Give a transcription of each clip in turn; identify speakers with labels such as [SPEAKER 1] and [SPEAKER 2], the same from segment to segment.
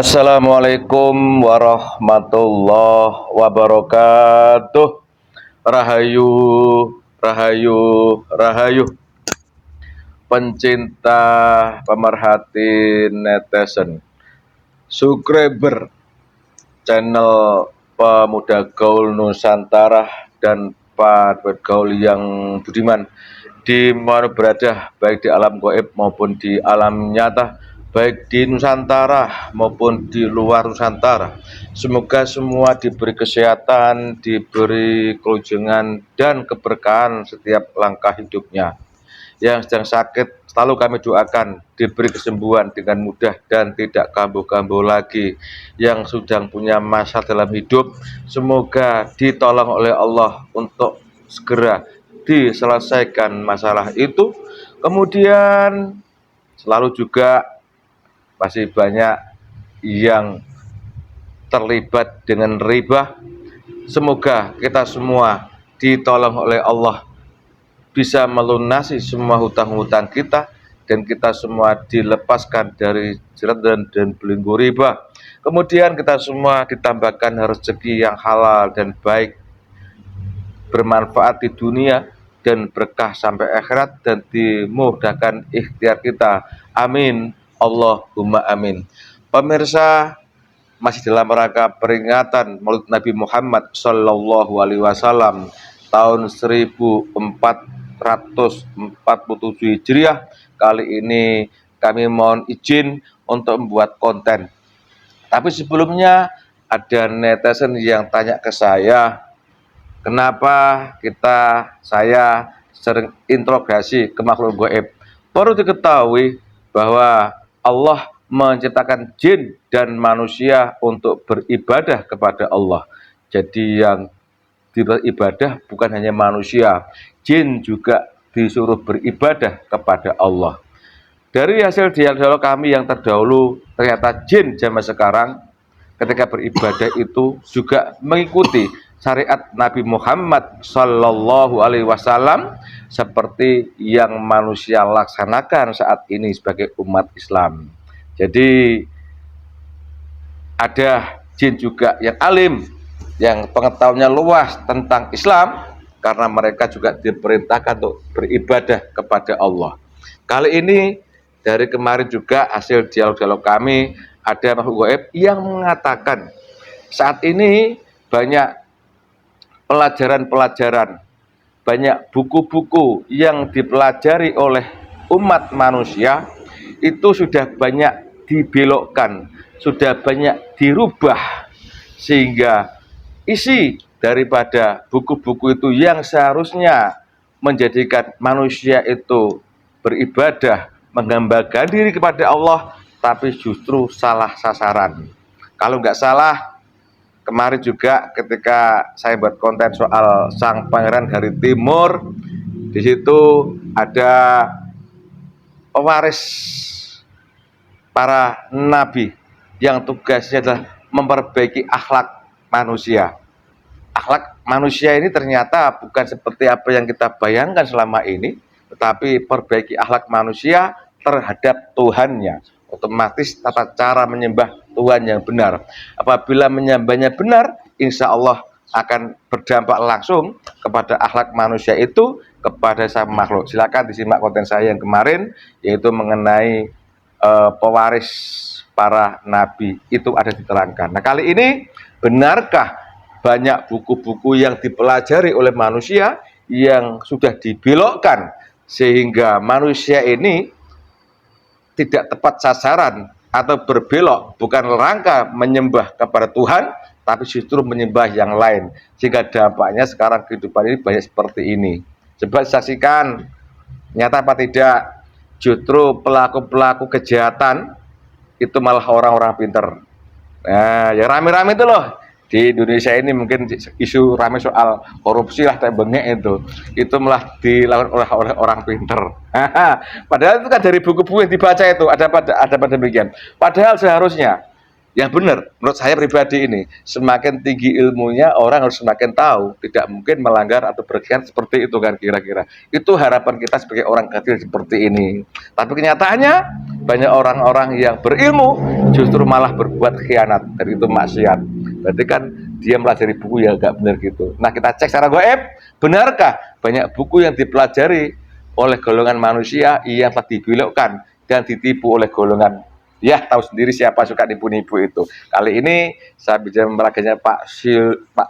[SPEAKER 1] Assalamualaikum warahmatullahi wabarakatuh. Rahayu, rahayu, rahayu. Pencinta, pemerhati netizen, subscriber channel Pemuda Gaul Nusantara dan Pak Gaul yang budiman di mana berada, baik di alam gaib maupun di alam nyata, baik di Nusantara maupun di luar Nusantara. Semoga semua diberi kesehatan, diberi kelujengan dan keberkahan setiap langkah hidupnya. Yang sedang sakit selalu kami doakan diberi kesembuhan dengan mudah dan tidak kambuh-kambuh lagi. Yang sedang punya masalah dalam hidup, semoga ditolong oleh Allah untuk segera diselesaikan masalah itu. Kemudian selalu juga masih banyak yang terlibat dengan riba. Semoga kita semua ditolong oleh Allah bisa melunasi semua hutang-hutang kita dan kita semua dilepaskan dari jerat dan belenggu riba. Kemudian kita semua ditambahkan rezeki yang halal dan baik, bermanfaat di dunia dan berkah sampai akhirat, dan dimudahkan ikhtiar kita. Amin, Allahumma amin. Pemirsa, masih dalam rangka peringatan Maulid Nabi Muhammad Sallallahu Alaihi Wasallam tahun 1447 Hijriah. Kali ini kami mohon izin untuk membuat konten. Tapi sebelumnya ada netizen yang tanya ke saya, kenapa saya sering interogasi ke makhluk gaib. Perlu diketahui bahwa Allah menciptakan jin dan manusia untuk beribadah kepada Allah. Jadi yang beribadah bukan hanya manusia, jin juga disuruh beribadah kepada Allah. Dari hasil dialog kami yang terdahulu, ternyata jin zaman sekarang ketika beribadah itu juga mengikuti syariat Nabi Muhammad Sallallahu Alaihi Wasallam seperti yang manusia laksanakan saat ini sebagai umat Islam. Jadi ada jin juga yang alim, yang pengetahuannya luas tentang Islam, karena mereka juga diperintahkan untuk beribadah kepada Allah. Kali ini dari kemarin juga hasil dialog kami, ada makhluk gaib yang mengatakan saat ini banyak pelajaran-pelajaran, banyak buku-buku yang dipelajari oleh umat manusia itu sudah banyak dibelokkan, sudah banyak dirubah, sehingga isi daripada buku-buku itu yang seharusnya menjadikan manusia itu beribadah, menghambakan diri kepada Allah, tapi justru salah sasaran. Kalau nggak salah, kemarin juga ketika saya buat konten soal sang pangeran dari timur, di situ ada pewaris para nabi yang tugasnya adalah memperbaiki akhlak manusia. Akhlak manusia ini ternyata bukan seperti apa yang kita bayangkan selama ini, tetapi perbaiki akhlak manusia terhadap Tuhannya. Otomatis tata cara menyembah Tuhan yang benar. Apabila menyembahnya benar, insya Allah akan berdampak langsung kepada akhlak manusia itu, kepada sang makhluk. Silakan disimak konten saya yang kemarin, yaitu mengenai pewaris para nabi, itu ada diterangkan. Nah, kali ini benarkah banyak buku-buku yang dipelajari oleh manusia yang sudah dibelokkan sehingga manusia ini tidak tepat sasaran atau berbelok, bukan rangka menyembah kepada Tuhan, tapi justru menyembah yang lain, sehingga dampaknya sekarang kehidupan ini banyak seperti ini. Coba saksikan, nyata apa tidak, justru pelaku-pelaku kejahatan itu malah orang-orang pinter. Nah, ya rame-rame itu loh di Indonesia ini, mungkin isu rame soal korupsi lah, kayak bengek itu malah dilakukan oleh orang pinter. Padahal itu kan dari buku-buku yang dibaca itu ada pada demikian. Padahal seharusnya yang benar, menurut saya pribadi ini, semakin tinggi ilmunya orang harus semakin tahu, tidak mungkin melanggar atau berkhianat seperti itu kan, kira-kira. Itu harapan kita sebagai orang kecil seperti ini. Tapi kenyataannya banyak orang-orang yang berilmu justru malah berbuat khianat, dan itu maksiat. Berarti kan dia melajari buku yang nggak benar gitu. Nah, kita cek secara gaib, benarkah banyak buku yang dipelajari oleh golongan manusia yang telah dibelokkan dan ditipu oleh golongan, ya tahu sendiri siapa suka nipu-nipu itu. Kali ini saya bicara meraganya Pak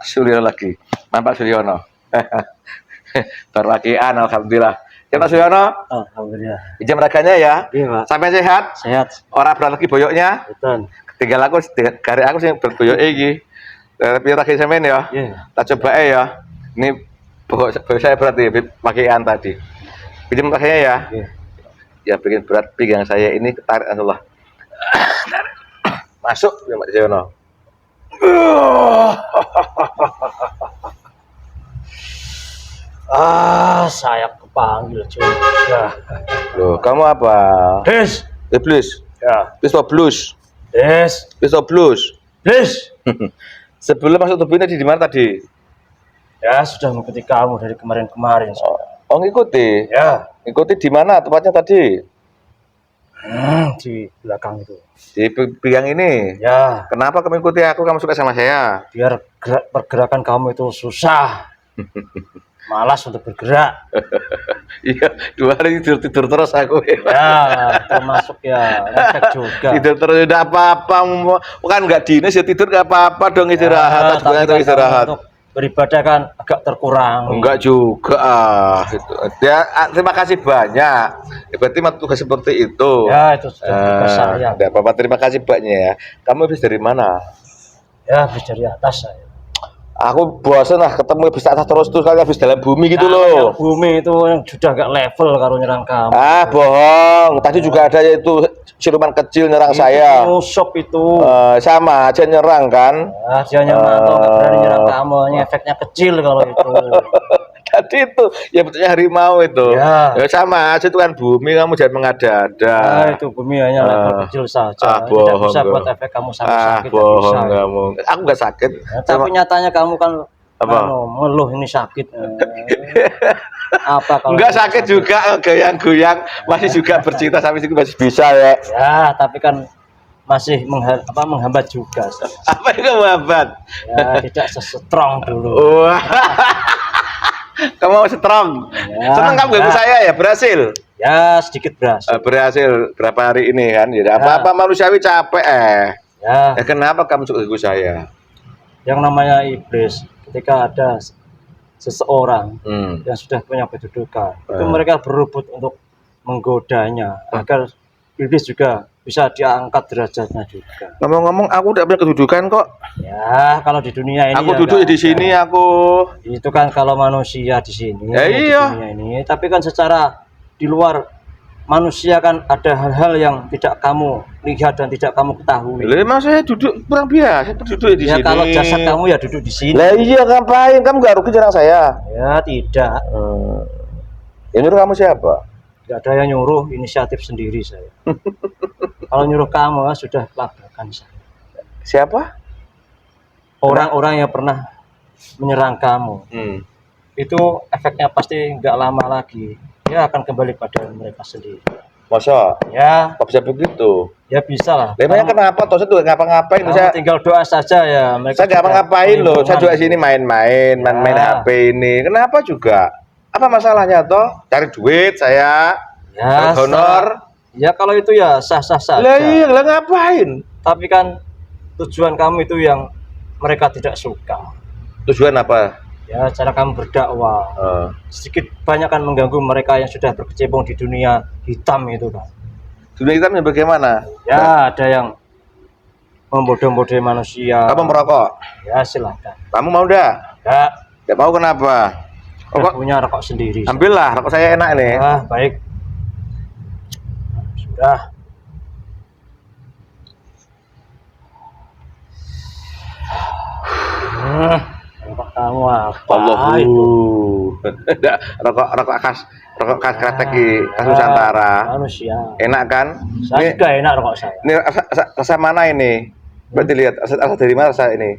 [SPEAKER 1] Suryo lagi, Pak Suryono. Terlakian, alhamdulillah. Ya Pak Suryono,
[SPEAKER 2] Alhamdulillah.
[SPEAKER 1] izin meraganya ya.
[SPEAKER 2] Iya, Pak.
[SPEAKER 1] Sampai sehat.
[SPEAKER 2] Sehat.
[SPEAKER 1] Orang berat lagi boyoknya.
[SPEAKER 2] Betul.
[SPEAKER 1] Tinggal aku, karya aku sih berboyok iki. Tapi lagi semen ya.
[SPEAKER 2] Iya.
[SPEAKER 1] Tak coba ya. Ini boyok saya berarti pakaian tadi. Izin meraganya ya.
[SPEAKER 2] Iya.
[SPEAKER 1] Ya bikin berat pinggang saya ini ketarik Allah. Masuk ya Pak Suryono.
[SPEAKER 2] Saya kepanggil juga.
[SPEAKER 1] Loh, kamu apa?
[SPEAKER 2] Des.
[SPEAKER 1] Iblis.
[SPEAKER 2] Ya.
[SPEAKER 1] Iblis atau blues?
[SPEAKER 2] Des.
[SPEAKER 1] Iblis atau blues?
[SPEAKER 2] Des.
[SPEAKER 1] Sebelum masuk tubuh ini di mana tadi?
[SPEAKER 2] Ya, sudah mengikuti kamu dari kemarin-kemarin.
[SPEAKER 1] Oh, ngikuti.
[SPEAKER 2] Ya.
[SPEAKER 1] Ngikuti di mana tempatnya tadi?
[SPEAKER 2] Di belakang itu.
[SPEAKER 1] Di bidang ini.
[SPEAKER 2] Ya,
[SPEAKER 1] Kenapa kamu ikuti aku? Kamu suka sama saya?
[SPEAKER 2] biar pergerakan kamu itu susah. Malas untuk bergerak.
[SPEAKER 1] Iya, 2 hari tidur terus aku.
[SPEAKER 2] Ya, termasuk ya efek juga.
[SPEAKER 1] Tidur terus udah apa-apa. Kan nggak dinas ya tidur nggak apa-apa dong, istirahat.
[SPEAKER 2] tapi
[SPEAKER 1] Itu
[SPEAKER 2] kan
[SPEAKER 1] istirahat.
[SPEAKER 2] untuk beribadah kan agak terkurang.
[SPEAKER 1] Enggak juga. Gitu. Ya, terima kasih banyak. Ya, berarti tugas seperti itu.
[SPEAKER 2] Ya, itu sudah tugas saya.
[SPEAKER 1] Enggak apa-apa, terima kasih banyak ya. Kamu habis dari mana?
[SPEAKER 2] Ya, habis dari atas saya.
[SPEAKER 1] Aku bosan lah ketemu habis atas terus kali habis dalam bumi gitu
[SPEAKER 2] Yang
[SPEAKER 1] loh.
[SPEAKER 2] bumi itu yang sudah agak level kalau nyerang kamu.
[SPEAKER 1] Ah, bohong. Tadi juga ada yaitu siluman kecil nyerang saya.
[SPEAKER 2] Musuh itu.
[SPEAKER 1] Sama aja nyerang kan.
[SPEAKER 2] Ya, dia nyerang nggak berani nyerang kamu. Ini efeknya kecil kalau itu.
[SPEAKER 1] Tadi itu ya betulnya harimau itu.
[SPEAKER 2] Ya.
[SPEAKER 1] Ya sama aja itu kan bumi, kamu jangan mengada-ada.
[SPEAKER 2] Nah, itu bumi hanya level kecil saja. Tidak
[SPEAKER 1] bohong
[SPEAKER 2] bisa
[SPEAKER 1] kau.
[SPEAKER 2] buat efek kamu sampai sakit. Tidak
[SPEAKER 1] Bohong
[SPEAKER 2] bisa.
[SPEAKER 1] kamu. Aku nggak sakit.
[SPEAKER 2] Ya, tapi nyatanya kamu kan
[SPEAKER 1] Apa?
[SPEAKER 2] mengeluh ini sakit. Apa kalau
[SPEAKER 1] Enggak sakit juga, goyang-goyang masih juga bercinta sampai situ masih bisa ya.
[SPEAKER 2] Ya, tapi kan masih menghambat juga.
[SPEAKER 1] Apa yang kamu hambat?
[SPEAKER 2] Ya, tidak sestrong dulu.
[SPEAKER 1] Wah. Kamu mau strong.
[SPEAKER 2] Ya,
[SPEAKER 1] Senang kamu ganggu
[SPEAKER 2] ya.
[SPEAKER 1] saya ya, berhasil.
[SPEAKER 2] Ya, sedikit berhasil.
[SPEAKER 1] Berhasil berapa hari ini kan. Ya, apa-apa manusiawi capek
[SPEAKER 2] Ya,
[SPEAKER 1] kenapa kamu suka ganggu saya?
[SPEAKER 2] yang namanya iblis ketika ada seseorang yang sudah punya kedudukan, itu mereka berebut untuk menggodanya agar iblis juga bisa diangkat derajatnya juga.
[SPEAKER 1] Ngomong-ngomong, aku udah punya kedudukan kok.
[SPEAKER 2] Ya, kalau di dunia ini
[SPEAKER 1] Aku
[SPEAKER 2] ya
[SPEAKER 1] duduk
[SPEAKER 2] nggak
[SPEAKER 1] di
[SPEAKER 2] ada.
[SPEAKER 1] sini aku.
[SPEAKER 2] Itu kan kalau manusia di sini,
[SPEAKER 1] Ya,
[SPEAKER 2] di
[SPEAKER 1] iya.
[SPEAKER 2] dunia ini. Tapi kan secara di luar manusia kan ada hal-hal yang tidak kamu lihat dan tidak kamu ketahui.
[SPEAKER 1] Lah emang saya duduk kurang biasa, duduk di
[SPEAKER 2] Ya
[SPEAKER 1] sini.
[SPEAKER 2] kalau jasad kamu ya duduk di sini.
[SPEAKER 1] Lah iya, ngapain? Kamu gak rugi nyerang saya.
[SPEAKER 2] Ya tidak.
[SPEAKER 1] Yang nyuruh kamu siapa?
[SPEAKER 2] Tidak ada yang nyuruh, inisiatif sendiri saya. Kalau nyuruh kamu sudah kelabakan saya.
[SPEAKER 1] Siapa?
[SPEAKER 2] Orang-orang yang pernah menyerang kamu, itu efeknya pasti nggak lama lagi. Ya akan kembali pada mereka sendiri.
[SPEAKER 1] Masa?
[SPEAKER 2] Ya,
[SPEAKER 1] Kok bisa begitu?
[SPEAKER 2] ya bisa lah.
[SPEAKER 1] Memangnya kenapa? Toh saya tuh ngapa-ngapain?
[SPEAKER 2] Kamu
[SPEAKER 1] Saya
[SPEAKER 2] tinggal doa saja ya. Mereka
[SPEAKER 1] nggak
[SPEAKER 2] sudah
[SPEAKER 1] ngapain loh. Saya juga
[SPEAKER 2] perlindungan.
[SPEAKER 1] sini main-main, main
[SPEAKER 2] Ya.
[SPEAKER 1] HP ini. Kenapa juga? Apa masalahnya toh? Cari duit saya.
[SPEAKER 2] Ya,
[SPEAKER 1] Honor.
[SPEAKER 2] ya kalau itu ya sah-sah saja.
[SPEAKER 1] Lah iya, lah ngapain?
[SPEAKER 2] Tapi kan tujuan kamu itu yang mereka tidak suka.
[SPEAKER 1] Tujuan apa?
[SPEAKER 2] Ya cara kamu berdakwah. Sedikit banyak kan mengganggu mereka yang sudah berkecimpung di dunia hitam itu kan.
[SPEAKER 1] Dunia hitamnya bagaimana?
[SPEAKER 2] Ya ada yang membodoh-bodohi manusia.
[SPEAKER 1] Kamu merokok?
[SPEAKER 2] Ya silakan.
[SPEAKER 1] Kamu mau dah?
[SPEAKER 2] Ya,
[SPEAKER 1] Gak mau kenapa?
[SPEAKER 2] saya
[SPEAKER 1] Rokok?
[SPEAKER 2] punya rokok sendiri.
[SPEAKER 1] Ambillah, rokok saya enak nih.
[SPEAKER 2] Ah, baik. Sudah. Rokok kamu apa?
[SPEAKER 1] Allahu.
[SPEAKER 2] Itu?
[SPEAKER 1] rokok khas kretek khas Nusantara.
[SPEAKER 2] Manusia.
[SPEAKER 1] Enak kan?
[SPEAKER 2] Saya juga enak rokok saya.
[SPEAKER 1] Ini rasa mana ini? Berarti lihat rasa dari mana rasa ini?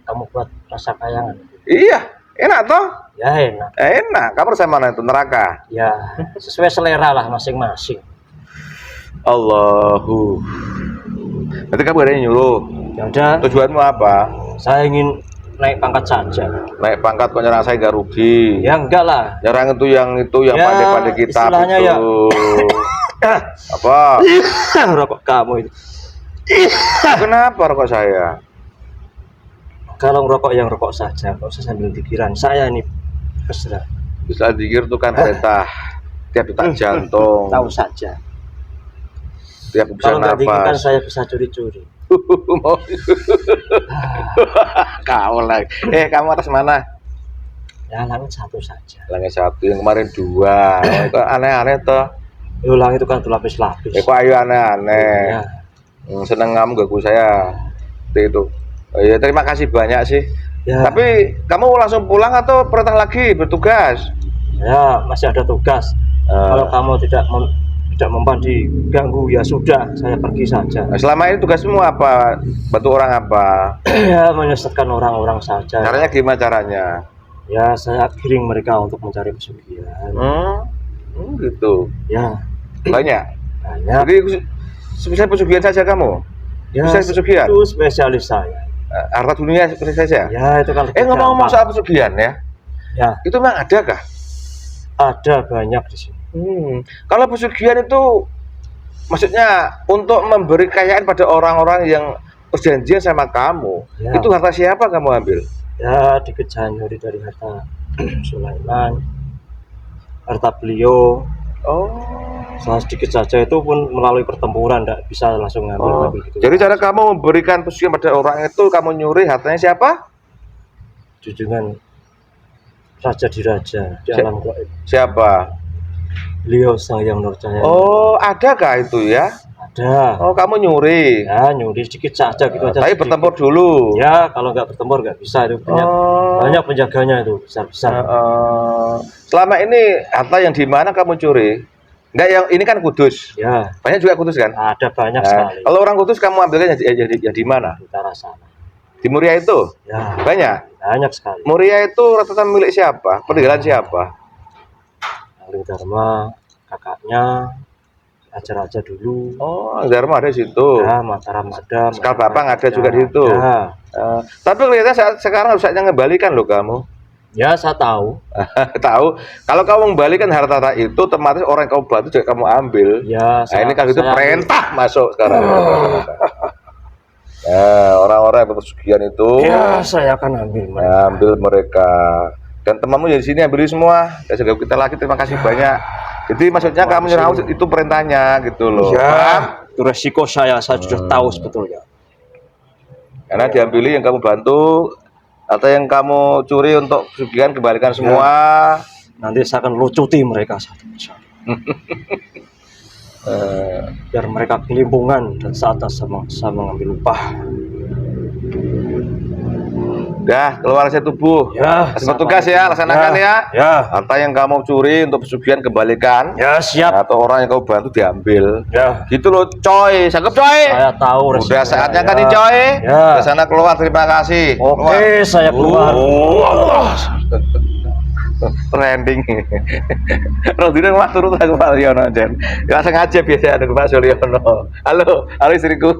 [SPEAKER 2] Kamu buat rasa kayangan.
[SPEAKER 1] Iya, enak toh?
[SPEAKER 2] Ya enak.
[SPEAKER 1] Enak. Kamu rasa mana itu? Neraka.
[SPEAKER 2] Ya sesuai selera lah masing-masing.
[SPEAKER 1] Allahu. Berarti kamu ada yang nyuruh.
[SPEAKER 2] Ya udah,
[SPEAKER 1] Tujuanmu apa?
[SPEAKER 2] saya ingin naik pangkat saja.
[SPEAKER 1] Naik pangkat kok nyerang saya nggak rugi.
[SPEAKER 2] Ya enggak lah.
[SPEAKER 1] Nyerang itu yang
[SPEAKER 2] Ya,
[SPEAKER 1] pandai-pandai kitab
[SPEAKER 2] istilahnya
[SPEAKER 1] itu.
[SPEAKER 2] ya.
[SPEAKER 1] Apa?
[SPEAKER 2] Rokok kamu itu.
[SPEAKER 1] Kenapa rokok saya?
[SPEAKER 2] Kalau ngerokok yang rokok saja, nggak usah sambil pikiran. Saya ini terserah.
[SPEAKER 1] Bisa dikir itu kan perintah tiap detak jantung,
[SPEAKER 2] Tahu saja.
[SPEAKER 1] tiap bisa
[SPEAKER 2] Kalau nggak dikir kan
[SPEAKER 1] nafas.
[SPEAKER 2] saya bisa curi-curi.
[SPEAKER 1] Mau- Kau lagi. Kamu atas mana?
[SPEAKER 2] Ya langit satu saja.
[SPEAKER 1] Langit satu, yang kemarin dua. Kok aneh-aneh toh?
[SPEAKER 2] Ulang itu kan berlapis-lapis.
[SPEAKER 1] Kok ayo aneh-aneh.
[SPEAKER 2] Ya.
[SPEAKER 1] Seneng kamu ganggu saya. Seperti itu. Oh, ya, terima kasih banyak sih.
[SPEAKER 2] Ya.
[SPEAKER 1] Tapi kamu langsung pulang atau perintah lagi bertugas?
[SPEAKER 2] Ya, masih ada tugas. Kalau kamu tidak mempan diganggu, ya sudah, saya pergi saja.
[SPEAKER 1] Selama ini tugasmu apa? Bantu orang apa?
[SPEAKER 2] Ya, menyesatkan orang-orang saja.
[SPEAKER 1] Caranya gimana caranya?
[SPEAKER 2] Ya, saya giring mereka untuk mencari pesugihan.
[SPEAKER 1] Gitu.
[SPEAKER 2] Ya,
[SPEAKER 1] Banyak.
[SPEAKER 2] banyak.
[SPEAKER 1] Jadi spesial pesugihan saja kamu?
[SPEAKER 2] Ya,
[SPEAKER 1] Bisa pesugihan?
[SPEAKER 2] itu spesialis saya.
[SPEAKER 1] Harta dunia seperti saja?
[SPEAKER 2] Ya, itu kan.
[SPEAKER 1] Ngomong-ngomong soal pesugihan ya,
[SPEAKER 2] Ya,
[SPEAKER 1] itu memang ada kah?
[SPEAKER 2] ada banyak di sini.
[SPEAKER 1] Kalau pesugihan itu maksudnya untuk memberi kekayaan pada orang-orang yang perjanjian sama kamu,
[SPEAKER 2] Ya.
[SPEAKER 1] itu harta siapa kamu ambil?
[SPEAKER 2] Ya, dikejar nyuri dari harta Sulaiman, harta beliau.
[SPEAKER 1] Oh.
[SPEAKER 2] Salah sedikit saja itu pun melalui pertempuran, tidak bisa langsung ngambil gitu.
[SPEAKER 1] Jadi cara kamu memberikan pesugihan pada orang itu, kamu nyuri hartanya siapa?
[SPEAKER 2] Junjungan Raja di Raja di alam gaib.
[SPEAKER 1] Siapa?
[SPEAKER 2] Beliau Sang Hyang Nurjaya.
[SPEAKER 1] Oh, adakah itu ya?
[SPEAKER 2] Ada.
[SPEAKER 1] Oh, kamu nyuri.
[SPEAKER 2] Ya, nyuri sedikit saja gitu aja.
[SPEAKER 1] Tapi
[SPEAKER 2] sedikit.
[SPEAKER 1] bertempur dulu.
[SPEAKER 2] Ya, kalau nggak bertempur nggak bisa. Itu banyak penjaganya itu besar-besar.
[SPEAKER 1] Selama ini harta yang di mana kamu curi? Enggak, yang ini kan Kudus.
[SPEAKER 2] Ya,
[SPEAKER 1] Banyak juga Kudus kan?
[SPEAKER 2] ada banyak sekali.
[SPEAKER 1] Kalau orang Kudus kamu ambilnya ya di mana?
[SPEAKER 2] Utara sana.
[SPEAKER 1] Di Muria itu?
[SPEAKER 2] Ya,
[SPEAKER 1] Banyak.
[SPEAKER 2] banyak sekali.
[SPEAKER 1] Muria itu rata-rata milik siapa? Peninggalan siapa?
[SPEAKER 2] Angling Dharma, kakaknya, raja-raja dulu.
[SPEAKER 1] Oh, Dharma ada di situ.
[SPEAKER 2] Ya, Mataram ada.
[SPEAKER 1] Sekal Bapang ada juga di situ.
[SPEAKER 2] Ya.
[SPEAKER 1] Tapi kelihatannya sekarang harusnya ngembalikan loh kamu.
[SPEAKER 2] Ya, saya tahu.
[SPEAKER 1] Tahu, kalau kamu mengembalikan harta itu, otomatis orang yang kamu bantu juga kamu ambil.
[SPEAKER 2] Ya,
[SPEAKER 1] Nah, ini kalau itu perintah masuk sekarang. Orang-orang yang berpesugihan itu,
[SPEAKER 2] ya, saya akan ambil mereka.
[SPEAKER 1] ambil mereka. Dan temanmu yang di sini ambil semua. Dan juga kita lagi terima kasih banyak. Jadi maksudnya kamu nyerah itu perintahnya gitu loh.
[SPEAKER 2] Ya, itu resiko saya sudah tahu sebetulnya.
[SPEAKER 1] Karena diambili yang kamu bantu atau yang kamu curi untuk pesugihan kembalikan semua.
[SPEAKER 2] Nanti saya akan lucuti mereka satu persatu. Biar mereka kelimpungan dan saat saya mengambil upah.
[SPEAKER 1] Udah, keluar dari tubuh.
[SPEAKER 2] Ya,
[SPEAKER 1] Bertugas ya, laksanakan ya.
[SPEAKER 2] Ya,
[SPEAKER 1] Harta yang kamu curi untuk pesugihan kembalikan.
[SPEAKER 2] ya siap.
[SPEAKER 1] Atau orang yang kamu bantu diambil.
[SPEAKER 2] Ya,
[SPEAKER 1] Gitu loh, coy. Sanggup coy.
[SPEAKER 2] saya tahu resiko.
[SPEAKER 1] Udah saatnya kan
[SPEAKER 2] ya.
[SPEAKER 1] nih coy.
[SPEAKER 2] Ya.
[SPEAKER 1] Ke sana keluar, terima kasih.
[SPEAKER 2] Oke, saya keluar.
[SPEAKER 1] Allah. Trending. Rodine mah turun aku Pak Suliono Jen. Ya sengaja biasa ada Pak Suliono. Halo istriku.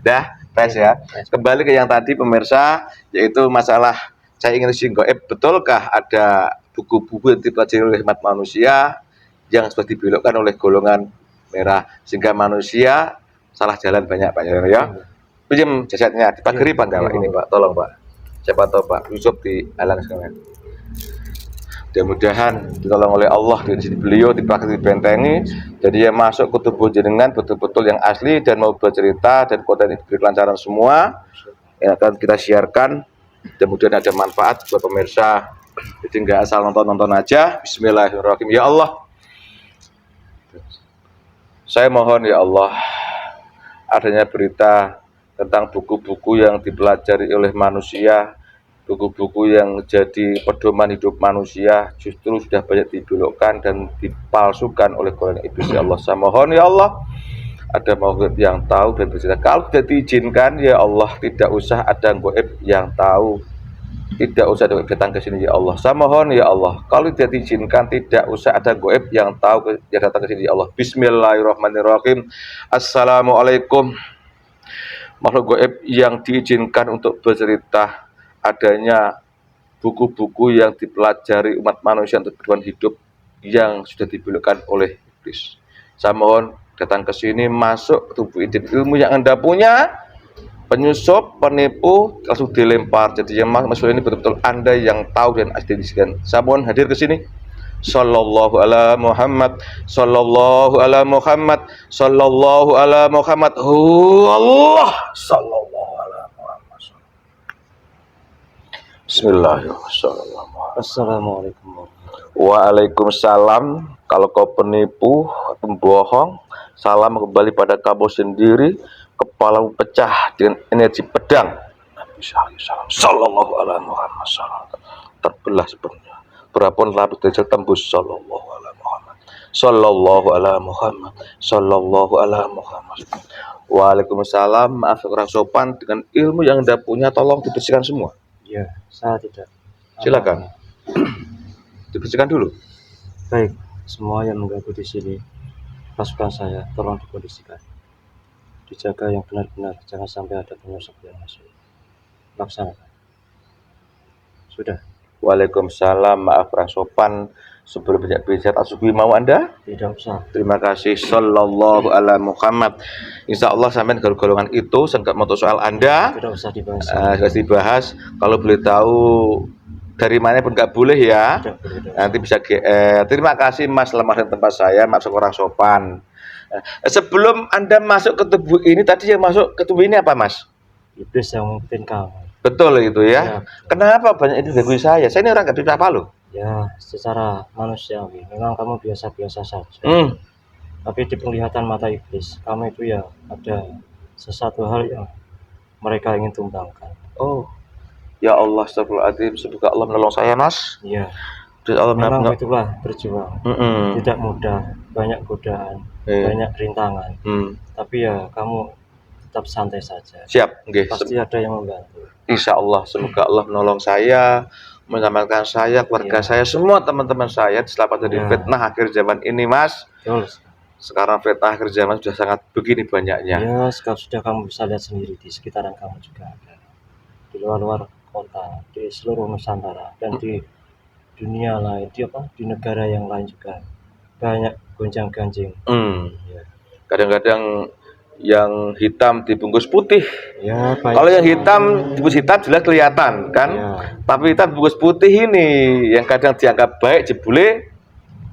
[SPEAKER 1] Dah, tes ya. Kembali ke yang tadi pemirsa, yaitu masalah saya ingin singgoib, betulkah ada buku-buku yang dipelajari oleh umat manusia yang sudah dibelokkan oleh golongan merah sehingga manusia salah jalan banyak Pak ya. Pinjam jasadnya dipagari Pak enggak Pak ini Pak, tolong Pak. Siapa tahu Pak Yusuf dihalang sekalian. Mudah-mudahan ditolong oleh Allah di sini beliau dipakai dibentengi, jadi yang masuk ke tubuh jenengan betul-betul yang asli dan mau bercerita dan konten ini diberi kelancaran semua yang akan kita siarkan. Mudah-mudahan ada manfaat buat pemirsa. Jadi nggak asal nonton-nonton aja. Bismillahirrahmanirrahim. Ya Allah, saya mohon ya Allah, adanya berita tentang buku-buku yang dipelajari oleh manusia, buku-buku yang jadi pedoman hidup manusia justru sudah banyak dibelokkan dan dipalsukan oleh golongan iblis ya Allah. Saya mohon ya Allah, ada makhluk yang tahu dan bercerita. Kalau tidak diizinkan ya Allah, tidak usah ada goib yang tahu Tidak usah ada goib datang ke sini ya Allah. Saya mohon ya Allah, kalau tidak diizinkan tidak usah ada goib yang tahu yang datang ke sini ya Allah. Bismillahirrahmanirrahim. Assalamualaikum. Makhluk goib yang diizinkan untuk bercerita adanya buku-buku yang dipelajari umat manusia untuk kehidupan hidup yang sudah dibelokkan oleh iblis. Saya mohon datang ke sini, masuk ke tubuh ilmu yang Anda punya, penyusup, penipu langsung dilempar. Jadi yang masuk ini betul-betul Anda yang tahu dan asli. Saya mohon hadir ke sini. Sallallahu ala Muhammad, sallallahu ala Muhammad, sallallahu ala Muhammad. Allah, sallallahu ala Muhammad. Bismillahirrahmanirrahim.
[SPEAKER 2] Assalamualaikum.
[SPEAKER 1] Waalaikumsalam. Kalau kau penipu, pembohong, salam kembali pada kamu sendiri. Kepalamu pecah dengan energi pedang. Sallallahu alaihi Muhammad. Terbelah sepenuhnya. Berapun lapis derajat tembus. Sallallahu alaihi Muhammad. Sallallahu alaihi Muhammad. Sallallahu alaihi Muhammad. Waalaikumsalam. Maaf kurang sopan, dengan ilmu yang Anda punya tolong dibersihkan semua.
[SPEAKER 2] Ya, saya tidak.
[SPEAKER 1] Silakan. Dibersihkan dulu.
[SPEAKER 2] Baik, semua yang mengganggu di sini, pasukan saya tolong dikondisikan. Dijaga yang benar-benar, jangan sampai ada penyusup yang masuk. Laksanakan. Sudah.
[SPEAKER 1] Waalaikumsalam. Maaf kurang sopan. Sebelum banyak bicara, asubi mau Anda?
[SPEAKER 2] Tidak usah.
[SPEAKER 1] Terima kasih. Sallallahu ala Muhammad. Insya Allah sampai golongan itu, saya nggak mau tahu soal Anda.
[SPEAKER 2] Tidak usah dibahas.
[SPEAKER 1] Dibahas. Kalau boleh tahu dari mana pun nggak boleh ya.
[SPEAKER 2] Tidak boleh.
[SPEAKER 1] Nanti bisa terima kasih Mas lemah dan tempat saya, masuk orang sopan. Sebelum Anda masuk ke tubuh ini, tadi yang masuk ke tubuh ini apa Mas?
[SPEAKER 2] Iblis yang mungkin kamu.
[SPEAKER 1] Betul itu ya.
[SPEAKER 2] Ya.
[SPEAKER 1] Kenapa banyak itu ganggu saya? Saya ini orang nggak bisa apa loh.
[SPEAKER 2] Ya, secara manusiawi memang kamu biasa-biasa saja. Tapi di penglihatan mata iblis, kamu itu ya ada sesuatu hal yang mereka ingin tumbangkan.
[SPEAKER 1] Oh, ya Allah, astagfirullahaladzim. Semoga Allah menolong saya Mas.
[SPEAKER 2] Iya.
[SPEAKER 1] Allah
[SPEAKER 2] memang itulah berjuang. Tidak mudah, banyak godaan, banyak rintangan. Tapi ya kamu tetap santai saja.
[SPEAKER 1] Siap, okay.
[SPEAKER 2] Pasti ada yang membantu.
[SPEAKER 1] Insya Allah, semoga Allah menolong saya, menyelamatkan saya, keluarga saya, semua teman-teman saya diselamatkan dari fitnah akhir zaman ini, Mas.
[SPEAKER 2] Betul.
[SPEAKER 1] Sekarang fitnah akhir zaman sudah sangat begini banyaknya.
[SPEAKER 2] Ya, sekarang sudah kamu bisa lihat sendiri di sekitaran kamu juga ada. Di luar-luar kota, di seluruh Nusantara, dan di dunia lain, di negara yang lain juga banyak gonjang-ganjing.
[SPEAKER 1] Ya. Kadang-kadang yang hitam dibungkus putih.
[SPEAKER 2] Ya,
[SPEAKER 1] kalau yang hitam dibungkus hitam jelas kelihatan kan. Ya. Tapi hitam dibungkus putih ini yang kadang dianggap baik jebule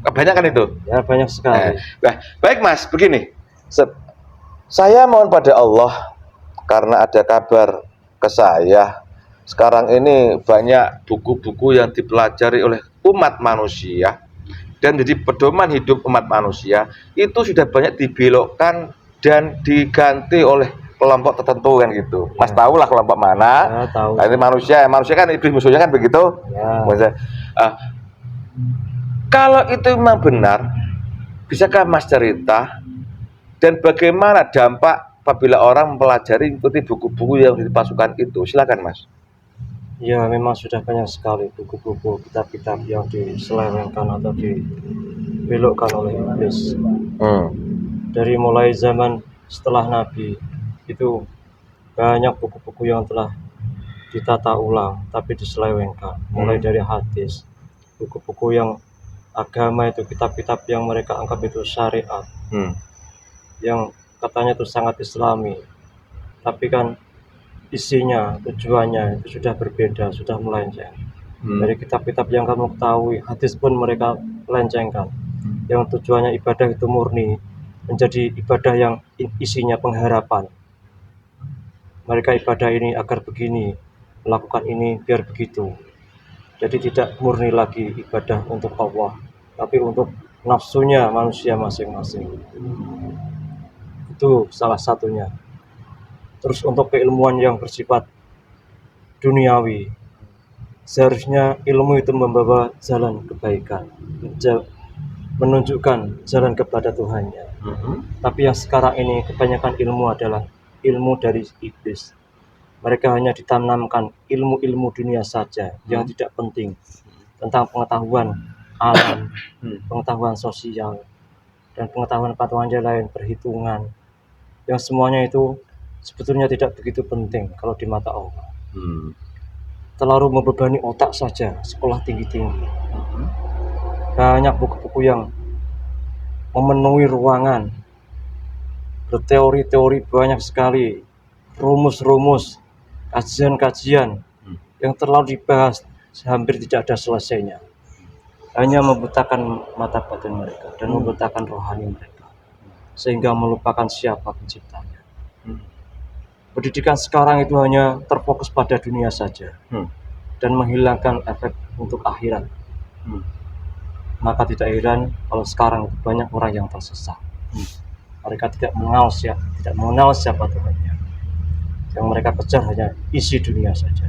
[SPEAKER 1] kebanyakan itu. Ya,
[SPEAKER 2] banyak sekali.
[SPEAKER 1] Nah, baik Mas, begini. Saya mohon pada Allah karena ada kabar ke saya. Sekarang ini banyak buku-buku yang dipelajari oleh umat manusia dan jadi pedoman hidup umat manusia itu sudah banyak dibelokkan dan diganti oleh kelompok tertentu kan gitu. Mas tahu lah kelompok mana?
[SPEAKER 2] Tahu.
[SPEAKER 1] Nah, ini manusia kan iblis musuhnya kan begitu. Kalau itu memang benar, bisakah Mas cerita dan bagaimana dampak apabila orang mempelajari mengikuti buku-buku yang dipasukan itu? Silakan Mas.
[SPEAKER 2] Ya, memang sudah banyak sekali buku-buku, kitab-kitab yang diselewengkan atau dibelokkan oleh iblis. Dari mulai zaman setelah Nabi itu banyak buku-buku yang telah ditata ulang tapi diselewengkan. Mulai dari hadis, buku-buku yang agama itu, kitab-kitab yang mereka anggap itu syariat, yang katanya itu sangat islami, tapi kan isinya, tujuannya itu sudah berbeda, sudah melenceng. Dari kitab-kitab yang kamu ketahui, hadis pun mereka lencengkan. Yang tujuannya ibadah itu murni, menjadi ibadah yang isinya pengharapan. Mereka ibadah ini agar begini, melakukan ini biar begitu. Jadi tidak murni lagi ibadah untuk Allah, tapi untuk nafsunya manusia masing-masing. Itu salah satunya. Terus untuk keilmuan yang bersifat duniawi, seharusnya ilmu itu membawa jalan kebaikan, menunjukkan jalan kepada Tuhannya. Tapi yang sekarang ini kebanyakan ilmu adalah ilmu dari iblis, Mereka hanya ditanamkan ilmu-ilmu dunia saja yang tidak penting, tentang pengetahuan alam, pengetahuan sosial, dan pengetahuan yang lain, perhitungan, yang semuanya itu sebetulnya tidak begitu penting kalau di mata Allah. Terlalu membebani otak saja sekolah tinggi-tinggi. Banyak buku-buku yang memenuhi ruangan, berteori-teori banyak sekali, rumus-rumus, kajian-kajian yang terlalu dibahas, hampir tidak ada selesainya. Hanya membutakan mata batin mereka dan membutakan rohani mereka, sehingga melupakan siapa penciptanya. Pendidikan sekarang itu hanya terfokus pada dunia saja dan menghilangkan efek untuk akhirat. Maka tidak heran kalau sekarang banyak orang yang tersesat. Mereka tidak mengenal siapa Tuhannya. Yang mereka kejar hanya isi dunia saja.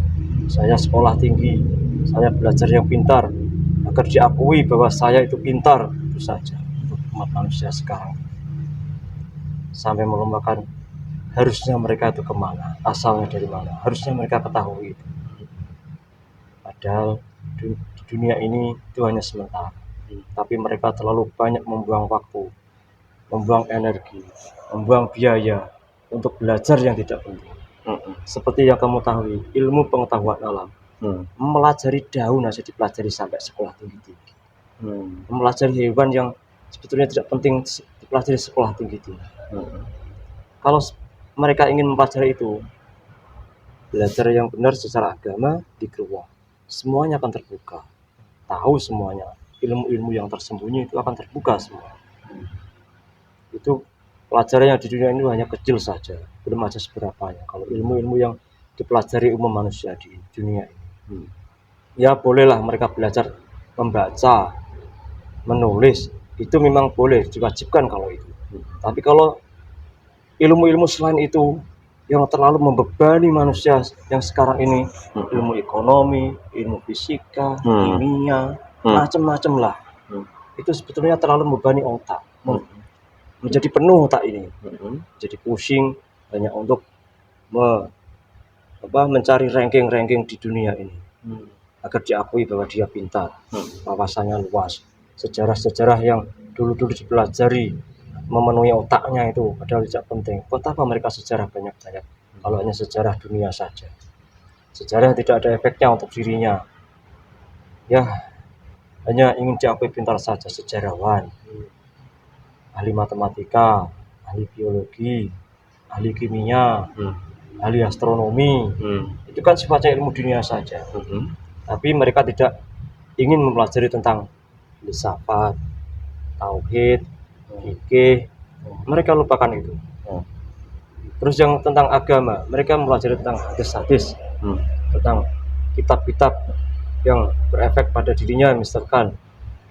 [SPEAKER 2] Saya sekolah tinggi, saya belajar yang pintar, agar diakui bahwa saya itu pintar, itu saja untuk umat manusia sekarang. Sampai melupakan harusnya mereka itu kemana, asalnya dari mana, harusnya mereka ketahui itu. Padahal di dunia ini itu hanya sementara. Tapi mereka terlalu banyak membuang waktu, membuang energi, membuang biaya untuk belajar yang tidak penting. Seperti yang kamu tahu, ilmu pengetahuan alam, mempelajari daun aja dipelajari sampai sekolah tinggi-tinggi. Mempelajari hewan yang sebetulnya tidak penting dipelajari sekolah tinggi-tinggi. Kalau mereka ingin mempelajari itu, belajar yang benar secara agama di Geruwong, semuanya akan terbuka, tahu semuanya. Ilmu-ilmu yang tersembunyi itu akan terbuka semua. Itu pelajaran yang di dunia ini hanya kecil saja, belum ada seberapanya. Kalau ilmu-ilmu yang dipelajari umum manusia di dunia ini, ya bolehlah mereka belajar membaca, menulis, itu memang boleh, diwajibkan kalau itu. Tapi kalau ilmu-ilmu selain itu yang terlalu membebani manusia yang sekarang ini, ilmu ekonomi, ilmu fisika, kimia, macam-macam lah, itu sebetulnya terlalu membebani otak, menjadi penuh otak ini, jadi pusing hanya untuk mencari ranking-ranking di dunia ini, agar diakui bahwa dia pintar, wawasannya luas, sejarah-sejarah yang dulu-dulu dipelajari memenuhi otaknya itu padahal tidak penting. Buat apa mereka sejarah banyak-banyak kalau hanya sejarah dunia saja, sejarah tidak ada efeknya untuk dirinya, ya hanya ingin diakui pintar saja. Sejarawan, ahli matematika, ahli biologi, ahli kimia, ahli astronomi, itu kan sifatnya ilmu dunia saja. Tapi mereka tidak ingin mempelajari tentang filsafat, tauhid, fikih, mereka lupakan itu. Terus yang tentang agama, mereka mempelajari tentang hadis-hadis, tentang kitab-kitab yang berefek pada dirinya, misalkan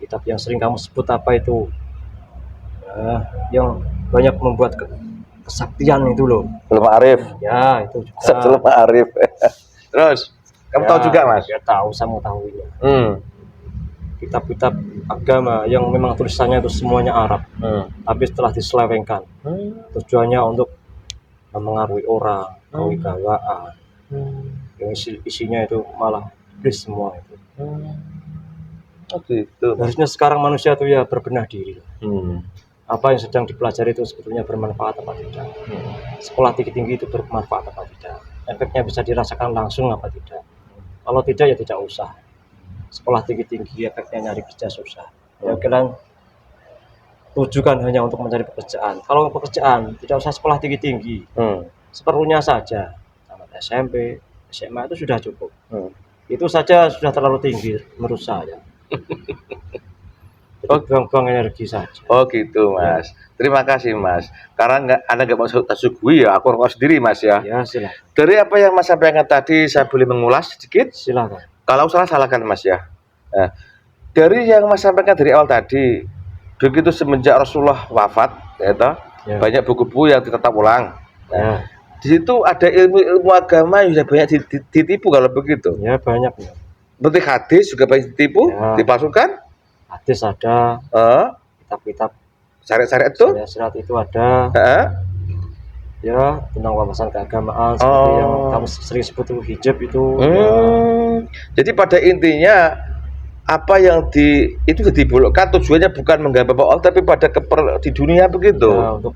[SPEAKER 2] kitab yang sering kamu sebut apa itu, yang banyak membuat kesaktian itu loh.
[SPEAKER 1] Belum Arif.
[SPEAKER 2] Ya itu juga.
[SPEAKER 1] Belum Arif. Terus kamu tahu juga Mas?
[SPEAKER 2] Ya tahu, saya mengetahuinya. Kitab-kitab agama yang memang tulisannya itu semuanya Arab, tapi setelah diselewengkan, tujuannya untuk mengaruhi orang, kewibawaan, yang isinya itu malah iblis semua itu.
[SPEAKER 1] Gitu.
[SPEAKER 2] Harusnya sekarang manusia itu ya berbenah diri. Apa yang sedang dipelajari itu sebetulnya bermanfaat apa tidak? Sekolah tinggi-tinggi itu bermanfaat apa tidak? Efeknya bisa dirasakan langsung apa tidak? Kalau tidak ya tidak usah. Sekolah tinggi-tinggi efeknya nyari kerja susah. Ya kalian tujukan hanya untuk mencari pekerjaan. Kalau pekerjaan tidak usah sekolah tinggi-tinggi, seperlunya saja. Tamat SMP, SMA itu sudah cukup. Itu saja sudah terlalu tinggi menurut saya. Buang-buang energi saja.
[SPEAKER 1] Oh gitu Mas. Terima kasih Mas. Karena Anda nggak mau sugui ya, aku ngomong sendiri Mas ya.
[SPEAKER 2] Ya silakan.
[SPEAKER 1] Dari apa yang Mas sampaikan tadi, saya boleh mengulas sedikit?
[SPEAKER 2] Silakan.
[SPEAKER 1] Kalau salah salahkan Mas ya. Nah, dari yang Mas sampaikan dari awal tadi, begitu semenjak Rasulullah wafat, banyak buku-buku yang ditetap ulang. Nah, di situ ada ilmu agama yang sudah banyak ditipu kalau begitu.
[SPEAKER 2] Ya banyak ya.
[SPEAKER 1] Berarti hadis juga banyak ditipu, dipalsukan.
[SPEAKER 2] Hadis ada, kitab-kitab
[SPEAKER 1] syariat-syariat itu,
[SPEAKER 2] syariat itu ada. Ya, tentang wawasan keagamaan seperti yang kamu sering sebut itu hijab itu. Ya,
[SPEAKER 1] Jadi pada intinya apa yang itu dibulukkan tujuannya bukan menggambar Allah tapi pada di dunia begitu.
[SPEAKER 2] ya untuk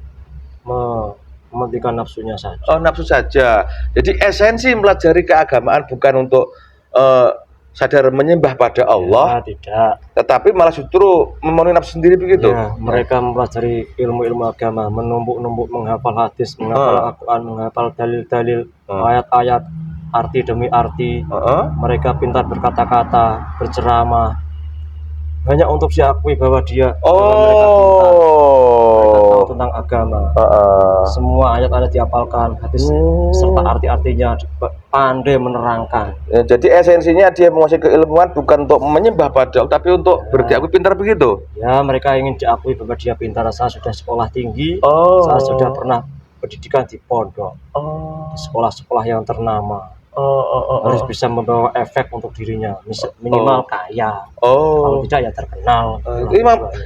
[SPEAKER 2] mementingkan nafsunya saja.
[SPEAKER 1] Oh, nafsu saja. Jadi esensi mempelajari keagamaan bukan untuk eh, sadar menyembah pada Allah,
[SPEAKER 2] Ya, tidak.
[SPEAKER 1] tetapi malah justru memenuhi nafsu sendiri begitu.
[SPEAKER 2] Ya, mereka mempelajari ilmu-ilmu agama, menumbuk-numbuk menghafal hadis, menghafal Al-Quran, menghafal dalil-dalil, ayat-ayat, arti demi arti. Mereka pintar berkata-kata, berceramah, hanya untuk diakui bahwa mereka pintar. Mereka tahu tentang agama. Semua ayat-ayat dihafalkan, hadis serta arti-artinya pandai menerangkan.
[SPEAKER 1] Ya, jadi esensinya dia menguasai keilmuan bukan untuk menyembah pada Allah, tapi untuk diakui pintar begitu.
[SPEAKER 2] Ya, mereka ingin diakui bahwa dia pintar. Saya sudah sekolah tinggi, saya sudah pernah pendidikan di pondok, di sekolah-sekolah yang ternama. Harus bisa membawa efek untuk dirinya, minimal kaya. Kalau tidak ya terkenal.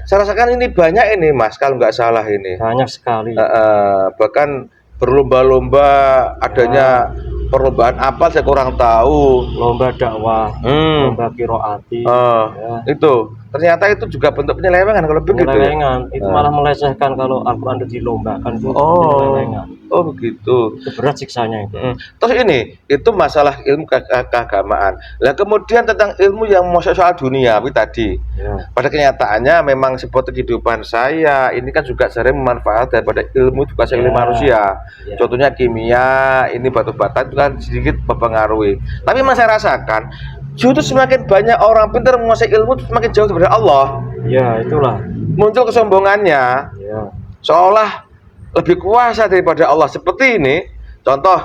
[SPEAKER 1] Saya rasakan ini banyak ini Mas, kalau nggak salah ini.
[SPEAKER 2] Banyak sekali.
[SPEAKER 1] Bahkan berlomba-lomba adanya perlombaan apa saya kurang tahu.
[SPEAKER 2] Lomba dakwah, lomba qiraati.
[SPEAKER 1] Itu ternyata itu juga bentuk penyelewengan kalau begitu.
[SPEAKER 2] Penyelewengan itu malah melecehkan kalau Al-Quran itu dilombakan itu penyelewengan.
[SPEAKER 1] Oh begitu.
[SPEAKER 2] Itu berat siksanya itu.
[SPEAKER 1] Terus itu masalah ilmu keagamaan. Nah kemudian tentang ilmu yang soal duniawi tadi.
[SPEAKER 2] Ya.
[SPEAKER 1] Pada kenyataannya memang sebuah kehidupan saya ini kan juga sering memanfaat daripada ilmu juga ilmu manusia. Ya. Contohnya kimia, ini batu bata itu kan sedikit mempengaruhi. Tapi saya rasakan justru semakin banyak orang pintar menguasai ilmu semakin jauh dari Allah.
[SPEAKER 2] Ya itulah.
[SPEAKER 1] Muncul kesombongannya. Ya. Seolah lebih kuasa daripada Allah. Seperti ini, contoh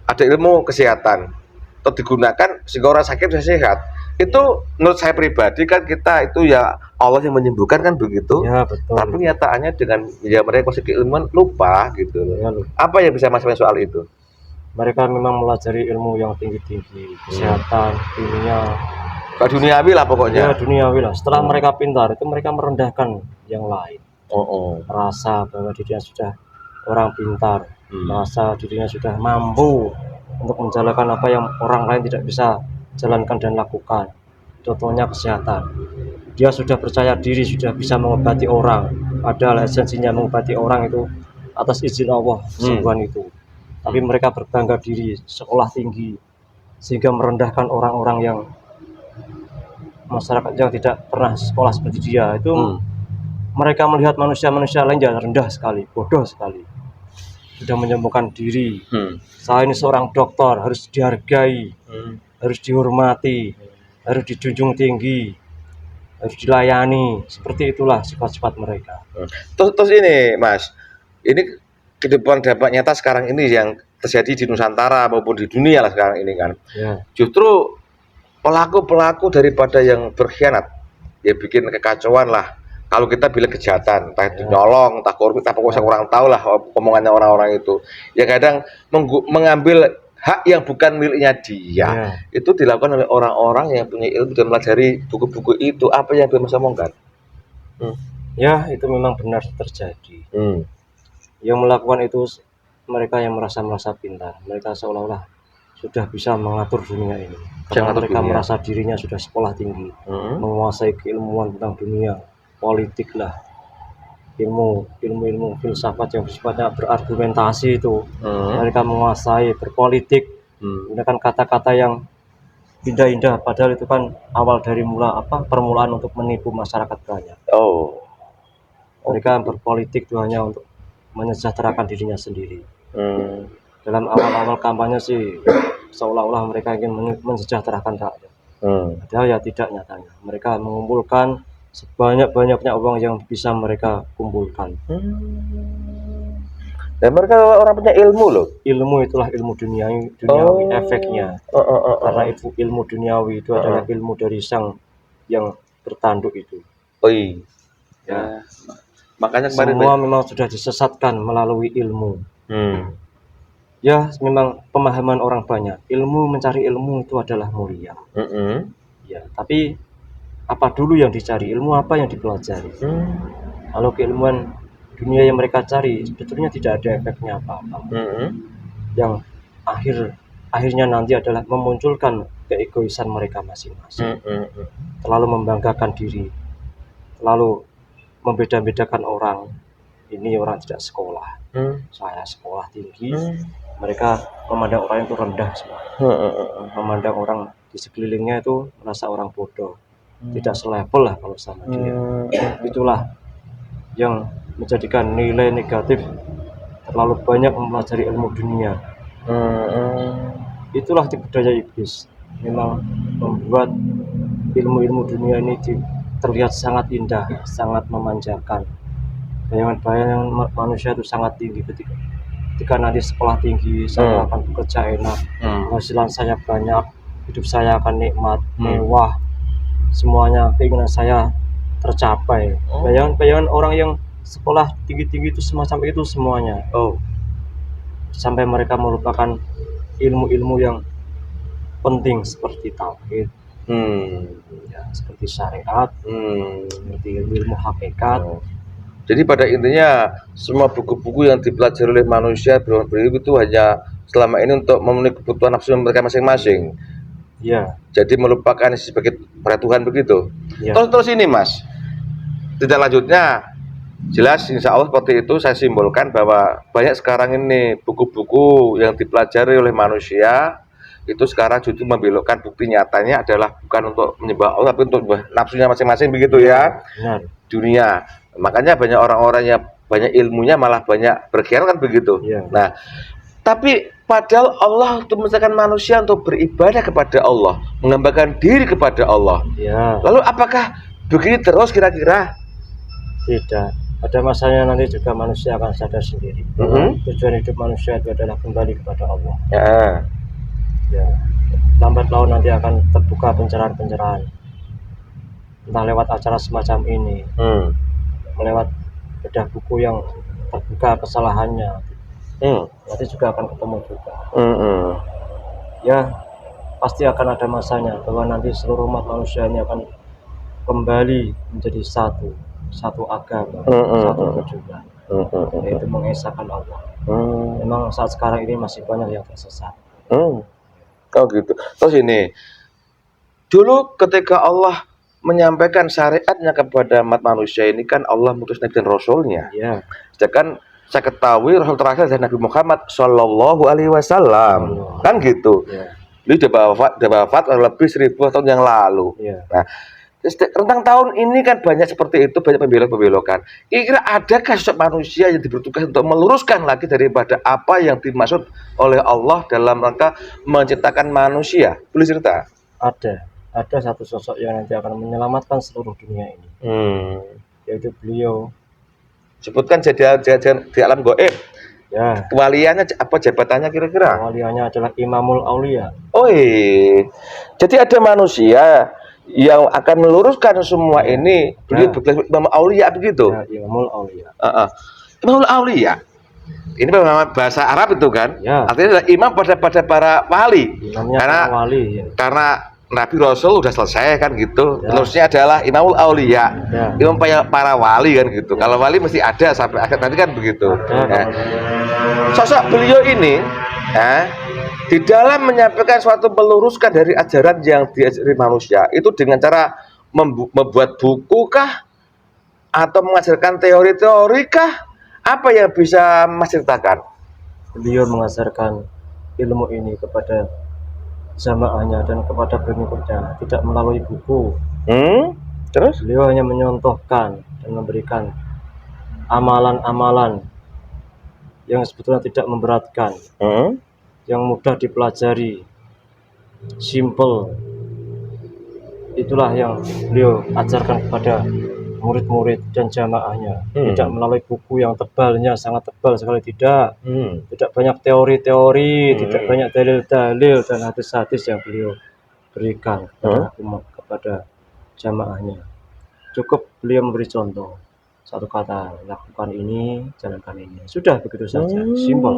[SPEAKER 1] ada ilmu kesehatan atau digunakan sehingga orang sakit bisa sehat. Itu menurut saya pribadi kan kita itu ya Allah yang menyembuhkan kan begitu.
[SPEAKER 2] Ya, betul.
[SPEAKER 1] Tapi nyataannya dengan ya mereka kuasai keilmuan lupa gitu. Ya, lupa. Apa yang bisa Mas soal itu?
[SPEAKER 2] Mereka memang melajari ilmu yang tinggi-tinggi, kesehatan, dunia.
[SPEAKER 1] Duniawi lah pokoknya.
[SPEAKER 2] Ya, duniawi lah. Setelah mereka pintar itu mereka merendahkan yang lain. Merasa bahwa dirinya sudah orang pintar, merasa dirinya sudah mampu untuk menjalankan apa yang orang lain tidak bisa jalankan dan lakukan. Contohnya kesehatan. Dia sudah percaya diri, sudah bisa mengobati orang. Padahal esensinya mengobati orang itu atas izin Allah, kesembuhan itu. Tapi mereka berbangga diri, sekolah tinggi, sehingga merendahkan orang-orang yang masyarakat yang tidak pernah sekolah seperti dia. Itu mereka melihat manusia-manusia lain yang rendah sekali, bodoh sekali. Sudah menyembuhkan diri. Saya ini seorang dokter, harus dihargai, harus dihormati, harus dijunjung tinggi, harus dilayani. Seperti itulah sifat-sifat mereka.
[SPEAKER 1] Terus ini Mas, ini kehidupan dampak nyata sekarang ini yang terjadi di Nusantara maupun di dunia lah sekarang ini kan. Ya. Justru pelaku-pelaku daripada yang berkhianat, ya bikin kekacauan lah. Kalau kita bilang kejahatan, entah itu nyolong, entah korupsi, entah pokoknya kurang tahu lah omongannya orang-orang itu. Ya kadang mengambil hak yang bukan miliknya dia. Itu dilakukan oleh orang-orang yang punya ilmu dan melajari buku-buku itu. Apa yang Mas omongkan?
[SPEAKER 2] Ya, itu memang benar terjadi. Yang melakukan itu mereka yang merasa pintar. Mereka seolah-olah sudah bisa mengatur dunia ini. Karena mereka merasa dirinya sudah sekolah tinggi, menguasai keilmuan tentang dunia, politik lah, ilmu filsafat yang sifatnya berargumentasi itu. Mereka menguasai berpolitik, menggunakan kata-kata yang indah-indah, padahal itu kan awal dari permulaan untuk menipu masyarakat banyak. Mereka berpolitik itu hanya untuk mensejahterakan dirinya sendiri. Dalam awal-awal kampanye sih seolah-olah mereka ingin mensejahterakan rakyat. Padahal ya tidak nyatanya. Mereka mengumpulkan sebanyak-banyaknya uang yang bisa mereka kumpulkan.
[SPEAKER 1] Dan mereka orang punya ilmu loh.
[SPEAKER 2] Ilmu itulah ilmu duniawi efeknya. Karena itu ilmu duniawi itu adalah ilmu dari sang yang bertanduk itu. Ya. Makanya semua memang sudah disesatkan melalui ilmu. Ya, memang pemahaman orang banyak. Ilmu, mencari ilmu itu adalah mulia. Ya, tapi apa dulu yang dicari? Ilmu apa yang dipelajari? Kalau keilmuan dunia yang mereka cari sebetulnya tidak ada efeknya apa-apa. Yang akhirnya nanti adalah memunculkan keegoisan mereka masing-masing. Terlalu membanggakan diri, terlalu membeda-bedakan orang. Ini orang tidak sekolah, saya sekolah tinggi. Mereka memandang orang itu rendah semua. Memandang orang di sekelilingnya itu merasa orang bodoh, tidak selevel lah kalau sama dia. Itulah yang menjadikan nilai negatif terlalu banyak mempelajari ilmu dunia. Itulah tipu daya iblis, memang membuat ilmu-ilmu dunia ini terlihat sangat indah, sangat memanjakan. Bayangan-bayangan manusia itu sangat tinggi ketika nanti sekolah tinggi, saya akan bekerja enak, penghasilan saya banyak, hidup saya akan nikmat, mewah, semuanya keinginan saya tercapai. Bayangan-bayangan orang yang sekolah tinggi-tinggi itu semacam itu semuanya. Sampai mereka melupakan ilmu-ilmu yang penting seperti tauhid, ya, seperti syariat, seperti ilmu hakikat.
[SPEAKER 1] Jadi pada intinya semua buku-buku yang dipelajari oleh manusia berilmu itu hanya selama ini untuk memenuhi kebutuhan nafsu mereka masing-masing.
[SPEAKER 2] Ya.
[SPEAKER 1] Jadi melupakan sebagai peraturan begitu.
[SPEAKER 2] Ya.
[SPEAKER 1] Terus ini Mas, tidak lanjutnya jelas insya Allah seperti itu saya simbolkan bahwa banyak sekarang ini buku-buku yang dipelajari oleh manusia itu sekarang justru membelokkan bukti nyatanya adalah bukan untuk menyembah Allah tapi untuk nafsunya masing-masing begitu ya.
[SPEAKER 2] Benar.
[SPEAKER 1] Dunia. Makanya banyak orang-orang yang banyak ilmunya malah banyak berkhianat kan begitu.
[SPEAKER 2] Ya.
[SPEAKER 1] Nah, tapi padahal Allah untuk menciptakan manusia untuk beribadah kepada Allah, menghambakan diri kepada Allah.
[SPEAKER 2] Ya.
[SPEAKER 1] Lalu apakah begini terus kira-kira?
[SPEAKER 2] Tidak. Pada masanya nanti juga manusia akan sadar sendiri. Tujuan hidup manusia itu adalah kembali kepada Allah. Ya. Lambat laun nanti akan terbuka pencerahan-pencerahan. Entah lewat acara semacam ini, melewat bedah buku yang terbuka kesalahannya, nanti juga akan ketemu juga. Ya, pasti akan ada masanya bahwa nanti seluruh umat manusia ini akan kembali menjadi satu agama, satu tujuan, yaitu mengesahkan Allah. Memang saat sekarang ini masih banyak yang tersesat.
[SPEAKER 1] Oh gitu. Terus ini, dulu ketika Allah menyampaikan syariatnya kepada umat manusia ini kan Allah mengutus Nabi dan Rasulnya.
[SPEAKER 2] Ya.
[SPEAKER 1] Sedangkan saya ketahui Rasul terakhir adalah Nabi Muhammad Shallallahu Alaihi Wasallam, kan gitu.
[SPEAKER 2] Ya.
[SPEAKER 1] Dia udah wafat lebih 1000 tahun yang lalu.
[SPEAKER 2] Ya.
[SPEAKER 1] Nah, rentang tahun ini kan banyak seperti itu, banyak pembelok-pembelokan. Kira-kira adakah sosok manusia yang dibutuhkan untuk meluruskan lagi daripada apa yang dimaksud oleh Allah dalam rangka menciptakan manusia? Boleh cerita?
[SPEAKER 2] Ada satu sosok yang nanti akan menyelamatkan seluruh dunia ini, yaitu beliau.
[SPEAKER 1] Sebutkan jadian di alam goib.
[SPEAKER 2] Ya.
[SPEAKER 1] Kewaliannya apa, jabatannya kira-kira?
[SPEAKER 2] Kewaliannya adalah Imamul Aulia.
[SPEAKER 1] Jadi ada manusia yang akan meluruskan semua ini. Beliau bergelar Imam Aulia begitu.
[SPEAKER 2] Ya, Imamul Aulia.
[SPEAKER 1] Imamul Aulia. Ini bahasa Arab itu kan?
[SPEAKER 2] Ya.
[SPEAKER 1] Artinya adalah imam pada para wali.
[SPEAKER 2] Imamnya para wali. Ya.
[SPEAKER 1] Karena Nabi Rasul udah selesai kan gitu. Terusnya adalah Imamul Aulia.
[SPEAKER 2] Ya.
[SPEAKER 1] Imam para wali kan gitu. Kalau wali mesti ada sampai akhir nanti kan begitu. Sosok beliau ini di dalam menyampaikan suatu meluruskan dari ajaran yang diajari manusia itu dengan cara membuat buku kah atau mengajarkan teori-teori kah? Apa yang bisa Mas ceritakan?
[SPEAKER 2] Beliau mengajarkan ilmu ini kepada jamaahnya dan kepada pengikutnya, tidak melalui buku.
[SPEAKER 1] Terus?
[SPEAKER 2] Beliau hanya menyontohkan dan memberikan amalan-amalan yang sebetulnya tidak memberatkan, yang mudah dipelajari, simple. Itulah yang beliau ajarkan kepada murid-murid dan jamaahnya. Tidak melalui buku yang tebalnya sangat tebal sekali, tidak banyak teori-teori, tidak banyak dalil-dalil dan hadis-hadis yang beliau berikan kepada jamaahnya. Cukup beliau memberi contoh, satu kata, lakukan ini, jalankan ini, sudah begitu saja, simpel.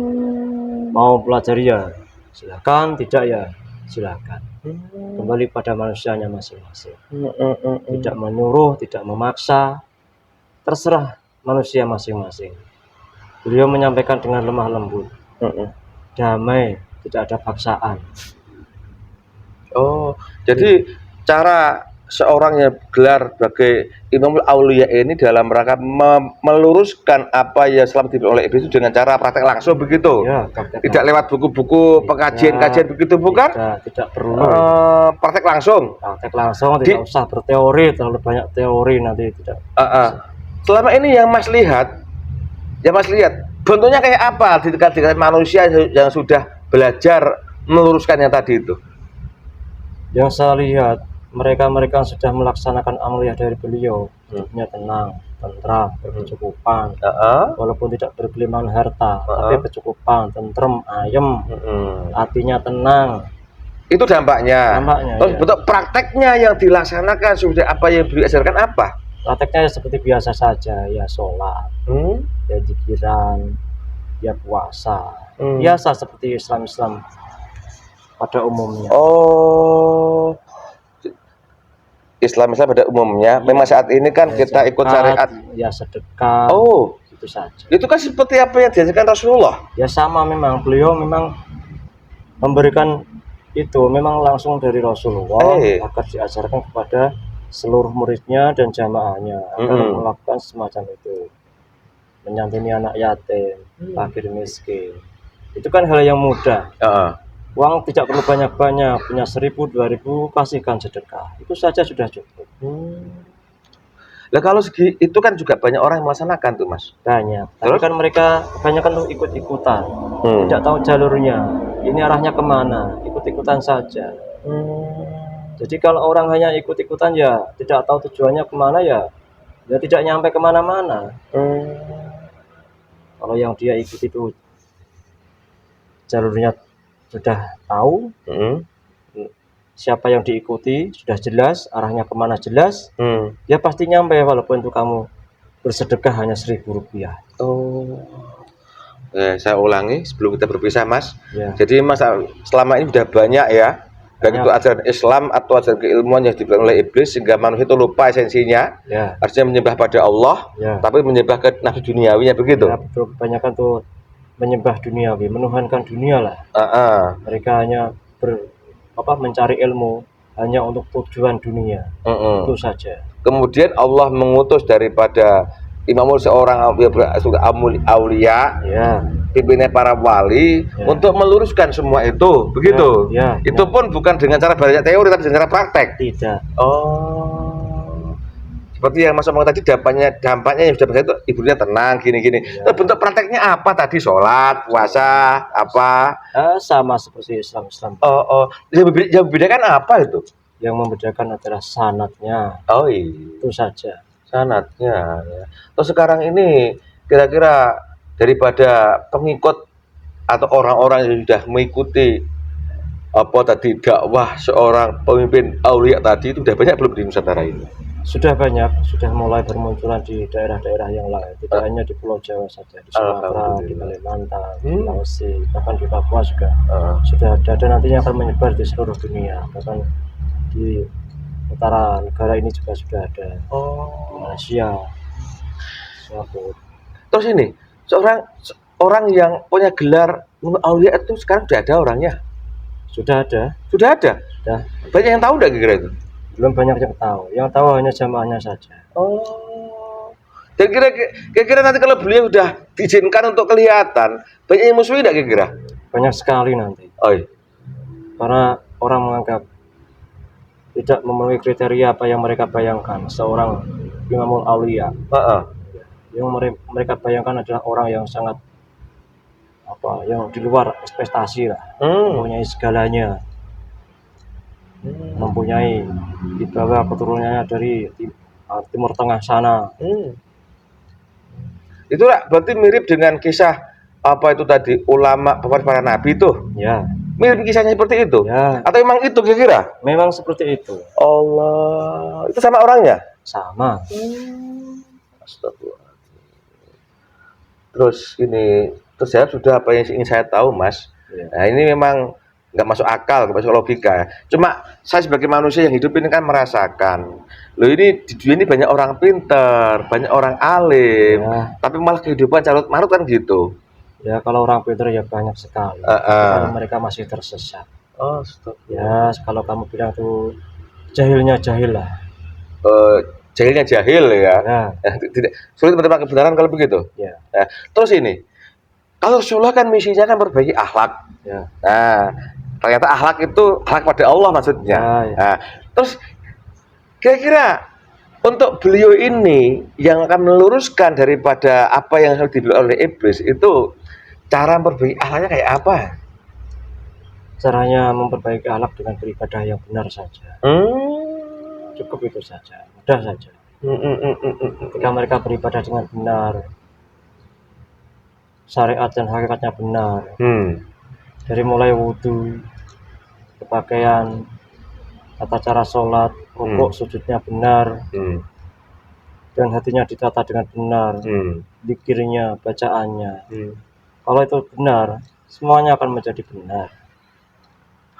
[SPEAKER 2] Mau pelajari ya silakan, tidak ya silakan. Kembali pada manusianya masing-masing. Tidak menyuruh, tidak memaksa, terserah manusia masing-masing. Beliau menyampaikan dengan lemah lembut, damai, tidak ada paksaan.
[SPEAKER 1] Oh, jadi cara seorang yang gelar sebagai Imamul Aulia ini dalam rangka meluruskan apa yang selama diberi oleh iblis itu dengan cara praktek langsung begitu.
[SPEAKER 2] Ya, praktek
[SPEAKER 1] Tidak
[SPEAKER 2] langsung.
[SPEAKER 1] lewat buku-buku pengajian-kajian begitu bukan?
[SPEAKER 2] Tidak perlu.
[SPEAKER 1] Praktek langsung.
[SPEAKER 2] Praktek langsung, tidak usah berteori, terlalu banyak teori nanti tidak.
[SPEAKER 1] Selama ini yang Mas lihat, bentuknya kayak apa di dekat manusia yang sudah belajar meluruskan yang tadi itu?
[SPEAKER 2] Yang saya lihat, mereka sudah melaksanakan amaliyah dari beliau, hidupnya tenang, tentram, berkecukupan, walaupun tidak bergelimangan harta, tapi berkecukupan, tentrem, ayem, hatinya tenang.
[SPEAKER 1] Itu dampaknya. Terus
[SPEAKER 2] ya.
[SPEAKER 1] bentuk prakteknya yang dilaksanakan sudah apa yang diajarkan apa?
[SPEAKER 2] Prakteknya seperti biasa saja, ya sholat, ya zikiran, ya puasa, biasa seperti Islam pada umumnya.
[SPEAKER 1] Oh, Islam pada umumnya. Ya. Memang saat ini kan ya, kita ikut syariat.
[SPEAKER 2] Ya sedekah.
[SPEAKER 1] Oh,
[SPEAKER 2] itu saja.
[SPEAKER 1] Itu kan seperti apa yang diajarkan Rasulullah.
[SPEAKER 2] Ya sama memang, beliau memang memberikan itu memang langsung dari Rasulullah agar diajarkan kepada seluruh muridnya dan jamaahnya agar melakukan semacam itu, menyantuni anak yatim, fakir miskin. Itu kan hal yang mudah. Uang tidak perlu banyak-banyak, punya 1.000, 2.000, kasihkan sedekah. Itu saja sudah cukup.
[SPEAKER 1] Nah kalau segi itu kan juga banyak orang yang melaksanakan tuh Mas.
[SPEAKER 2] Banyak. Tapi kan mereka kebanyakan tuh ikut-ikutan, tidak tahu jalurnya. Ini arahnya kemana? Ikut-ikutan saja. Jadi kalau orang hanya ikut-ikutan ya tidak tahu tujuannya kemana ya tidak nyampe kemana-mana. Kalau yang dia ikut itu jalurnya sudah tahu, siapa yang diikuti sudah jelas, arahnya kemana jelas, ya pasti nyampe walaupun itu kamu bersedekah hanya 1.000 rupiah.
[SPEAKER 1] Saya ulangi sebelum kita berpisah Mas. Jadi Mas selama ini sudah banyak ya, baik itu ajaran Islam atau ajaran keilmuan yang diberikan oleh iblis sehingga manusia itu lupa esensinya. Artinya menyembah pada Allah, tapi menyembah ke nafsu duniawinya begitu.
[SPEAKER 2] Ya, betul, kebanyakan tuh menyembah duniawi, menuhankan dunia lah. Mereka hanya mencari ilmu hanya untuk tujuan dunia. Itu saja.
[SPEAKER 1] Kemudian Allah mengutus daripada imamul seorang aulia, pimpinnya para wali untuk meluruskan semua itu, begitu. Itu pun bukan dengan cara banyak teori, tapi dengan cara praktek.
[SPEAKER 2] Tidak.
[SPEAKER 1] Seperti yang Mas omong tadi, dampaknya yang sudah besar itu ibunya tenang, gini-gini. Bentuk prakteknya apa tadi? Sholat, puasa, apa?
[SPEAKER 2] Sama seperti Islam.
[SPEAKER 1] Yang membedakan apa itu?
[SPEAKER 2] Yang membedakan adalah sanatnya. Itu saja.
[SPEAKER 1] Sanatnya. Terus sekarang ini kira-kira daripada pengikut atau orang-orang yang sudah mengikuti dakwah seorang pemimpin aulia tadi itu sudah banyak belum di Nusantara ini?
[SPEAKER 2] Sudah banyak, sudah mulai bermunculan di daerah-daerah yang lain, tidak hanya di Pulau Jawa saja, di Sumatera, di Kalimantan, di Sulawesi, bahkan di Papua juga sudah ada dan nantinya akan menyebar di seluruh dunia, bahkan di utara negara ini juga sudah ada. Malaysia, Singapura.
[SPEAKER 1] Terus ini orang yang punya gelar aulia itu sekarang sudah ada orangnya?
[SPEAKER 2] Sudah ada.
[SPEAKER 1] Sudah ada?
[SPEAKER 2] Sudah.
[SPEAKER 1] Banyak yang tahu enggak kira-kira itu?
[SPEAKER 2] Belum banyak yang tahu. Yang tahu hanya jamaahnya saja.
[SPEAKER 1] Dan kira-kira nanti kalau beliau sudah diizinkan untuk kelihatan, banyak yang musuhi enggak kira-kira?
[SPEAKER 2] Banyak sekali nanti. Karena orang menganggap tidak memenuhi kriteria apa yang mereka bayangkan seorang imamul aulia. Yang mereka bayangkan adalah orang yang sangat yang di luar ekspektasi lah, mempunyai segalanya, mempunyai di bawah keturunannya dari Timur Tengah sana.
[SPEAKER 1] Itu berarti mirip dengan kisah apa itu tadi ulama para nabi itu? Ya. Mirip kisahnya seperti itu? Ya. Atau memang itu kira-kira?
[SPEAKER 2] Memang seperti itu.
[SPEAKER 1] Allah, itu sama orangnya?
[SPEAKER 2] Sama.
[SPEAKER 1] Astagfirullah. Terus ini terjawab sudah apa yang ingin saya tahu Mas. Nah ini memang nggak masuk akal, nggak masuk logika. Cuma saya sebagai manusia yang hidup ini kan merasakan, loh ini di dunia ini banyak orang pinter, banyak orang alim,
[SPEAKER 2] Ya.
[SPEAKER 1] tapi malah kehidupan carut marut kan gitu.
[SPEAKER 2] Ya kalau orang pintar ya banyak sekali. Kalau mereka masih tersesat.
[SPEAKER 1] Oh, stop.
[SPEAKER 2] Ya kalau kamu bilang tuh jahilnya jahil lah.
[SPEAKER 1] Jahilnya jahil ya.
[SPEAKER 2] Ya.
[SPEAKER 1] Tidak sulit menerima kebenaran kalau begitu.
[SPEAKER 2] Ya.
[SPEAKER 1] Nah, terus ini, kalau Rasulullah kan misinya kan perbaiki akhlak.
[SPEAKER 2] Ya.
[SPEAKER 1] Nah, ternyata akhlak itu akhlak pada Allah maksudnya.
[SPEAKER 2] Ya.
[SPEAKER 1] Nah, terus kira-kira untuk beliau ini yang akan meluruskan daripada apa yang harus dibilang oleh iblis itu cara memperbaiki akhlaknya kayak apa?
[SPEAKER 2] Caranya memperbaiki akhlak dengan beribadah yang benar saja. Cukup itu saja, mudah saja. Ketika mereka beribadah dengan benar, syariat dan hakikatnya benar, dari mulai wudhu, pakaian, tata cara sholat, rukuk sujudnya benar, dan hatinya ditata dengan benar, zikirnya, bacaannya. Kalau itu benar, semuanya akan menjadi benar.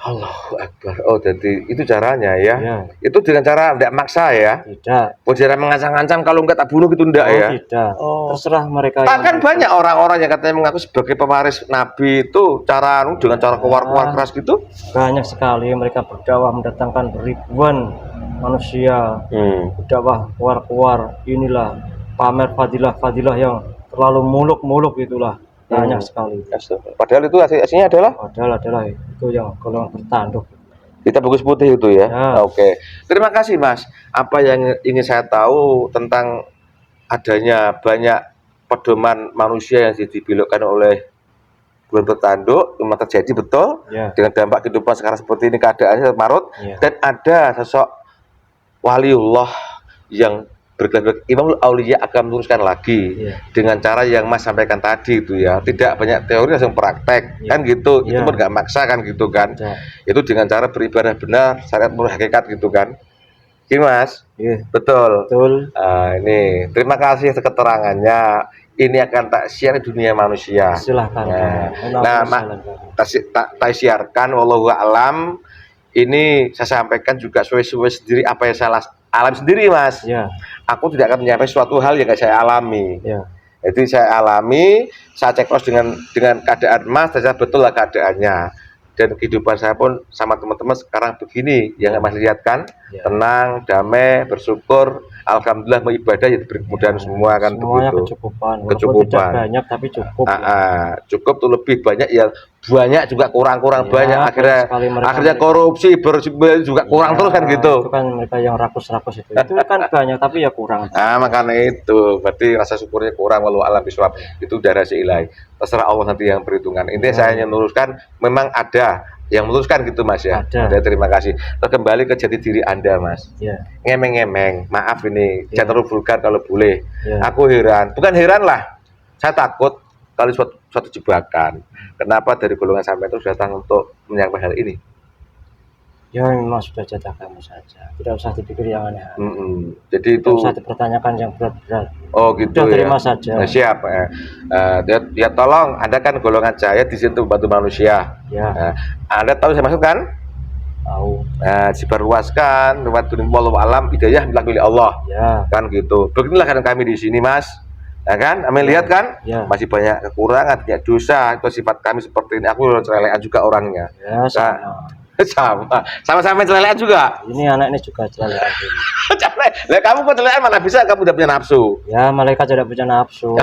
[SPEAKER 1] Allahu Akbar. Oh, jadi itu caranya ya.
[SPEAKER 2] Ya.
[SPEAKER 1] Itu dengan cara tidak maksa ya.
[SPEAKER 2] Tidak.
[SPEAKER 1] Oh, cara mengancam-ancam kalau enggak tak bunuh gitu enggak ya.
[SPEAKER 2] Tidak. Terserah mereka.
[SPEAKER 1] Kan banyak orang-orang yang katanya mengaku sebagai pewaris Nabi itu cara dengan cara keluar-keluar keras gitu.
[SPEAKER 2] Banyak sekali mereka berdakwah mendatangkan ribuan manusia. Berdakwah keluar-keluar, inilah pamer fadilah-fadilah yang terlalu muluk-muluk itulah. Banyak sekali.
[SPEAKER 1] Padahal itu aslinya adalah
[SPEAKER 2] itu yang golongan bertanduk.
[SPEAKER 1] Kita bagus putih itu ya. Oke. Terima kasih Mas. Apa yang ingin saya tahu tentang adanya banyak pedoman manusia yang dibelokkan oleh golongan bertanduk memang terjadi betul dengan dampak kehidupan sekarang seperti ini keadaannya marut dan ada sosok waliullah yang bergelar Imamul Aulia akan meluruskan lagi dengan cara yang Mas sampaikan tadi itu ya, tidak banyak teori langsung praktek kan gitu, itu pun nggak maksa kan gitu kan, itu dengan cara beribadah benar syariat menurut hakikat gitu kan, ini Mas, betul. Ini terima kasih atas keterangannya, ini akan tak share di dunia manusia.
[SPEAKER 2] Silahkan.
[SPEAKER 1] Tak siarkan wallahu a'lam. Ini saya sampaikan juga sesuai sendiri apa yang saya alami sendiri Mas. Aku tidak akan menyampaikan suatu hal yang saya alami. Jadi saya alami, saya cek cross dengan keadaan Mas, dan saya betul lah keadaannya. Dan kehidupan saya pun sama teman-teman sekarang begini, yang Mas lihat kan, tenang, damai, bersyukur, alhamdulillah beribadah ya diberi kemudahan semua kan begitu.
[SPEAKER 2] Kecukupan. Tidak banyak tapi cukup.
[SPEAKER 1] Cukup tuh lebih banyak ya, banyak juga kurang banyak akhirnya korupsi juga kurang terus kan gitu.
[SPEAKER 2] Itu kan mereka yang rakus-rakus itu kan banyak tapi ya kurang.
[SPEAKER 1] Makanya itu berarti rasa syukurnya kurang, walau alam biswab itu udah rahasia ilahi, terserah Allah nanti yang perhitungan. Intinya saya hanya meluruskan, memang ada yang meluruskan gitu Mas ya. Ada. Terima kasih. Terus kembali ke jati diri Anda Mas. Ngemeng-ngemeng, maaf ini jangan terlalu vulgar kalau boleh. Aku heran, bukan heran lah, saya takut kalau suatu jebakan. Kenapa dari golongan sampai itu datang untuk menyampaikan hal ini?
[SPEAKER 2] Ya memang sudah jatah kamu saja, tidak usah dipikir yang aneh.
[SPEAKER 1] Jadi itu
[SPEAKER 2] usah dipertanyakan yang berat-berat.
[SPEAKER 1] Oh gitu
[SPEAKER 2] sudah terima saja.
[SPEAKER 1] Siap. Ya tolong, Anda kan golongan cahaya di situ bantu manusia. Anda tahu saya maksud kan?
[SPEAKER 2] Tahu.
[SPEAKER 1] Diperluaskan lewat wallahu alam, hidayah dilakukan oleh Allah. Kan gitu. Beginilah kan kami di sini Mas. Ya kan, Amin lihat kan, masih banyak kekurangan, banyak dosa, itu sifat kami seperti ini. Aku celelean juga orangnya. Sama-sama celelean juga.
[SPEAKER 2] Ini anak ini juga celelean.
[SPEAKER 1] Lah kamu kok celelean, mana bisa kamu udah punya nafsu?
[SPEAKER 2] Ya malaikat tidak punya nafsu.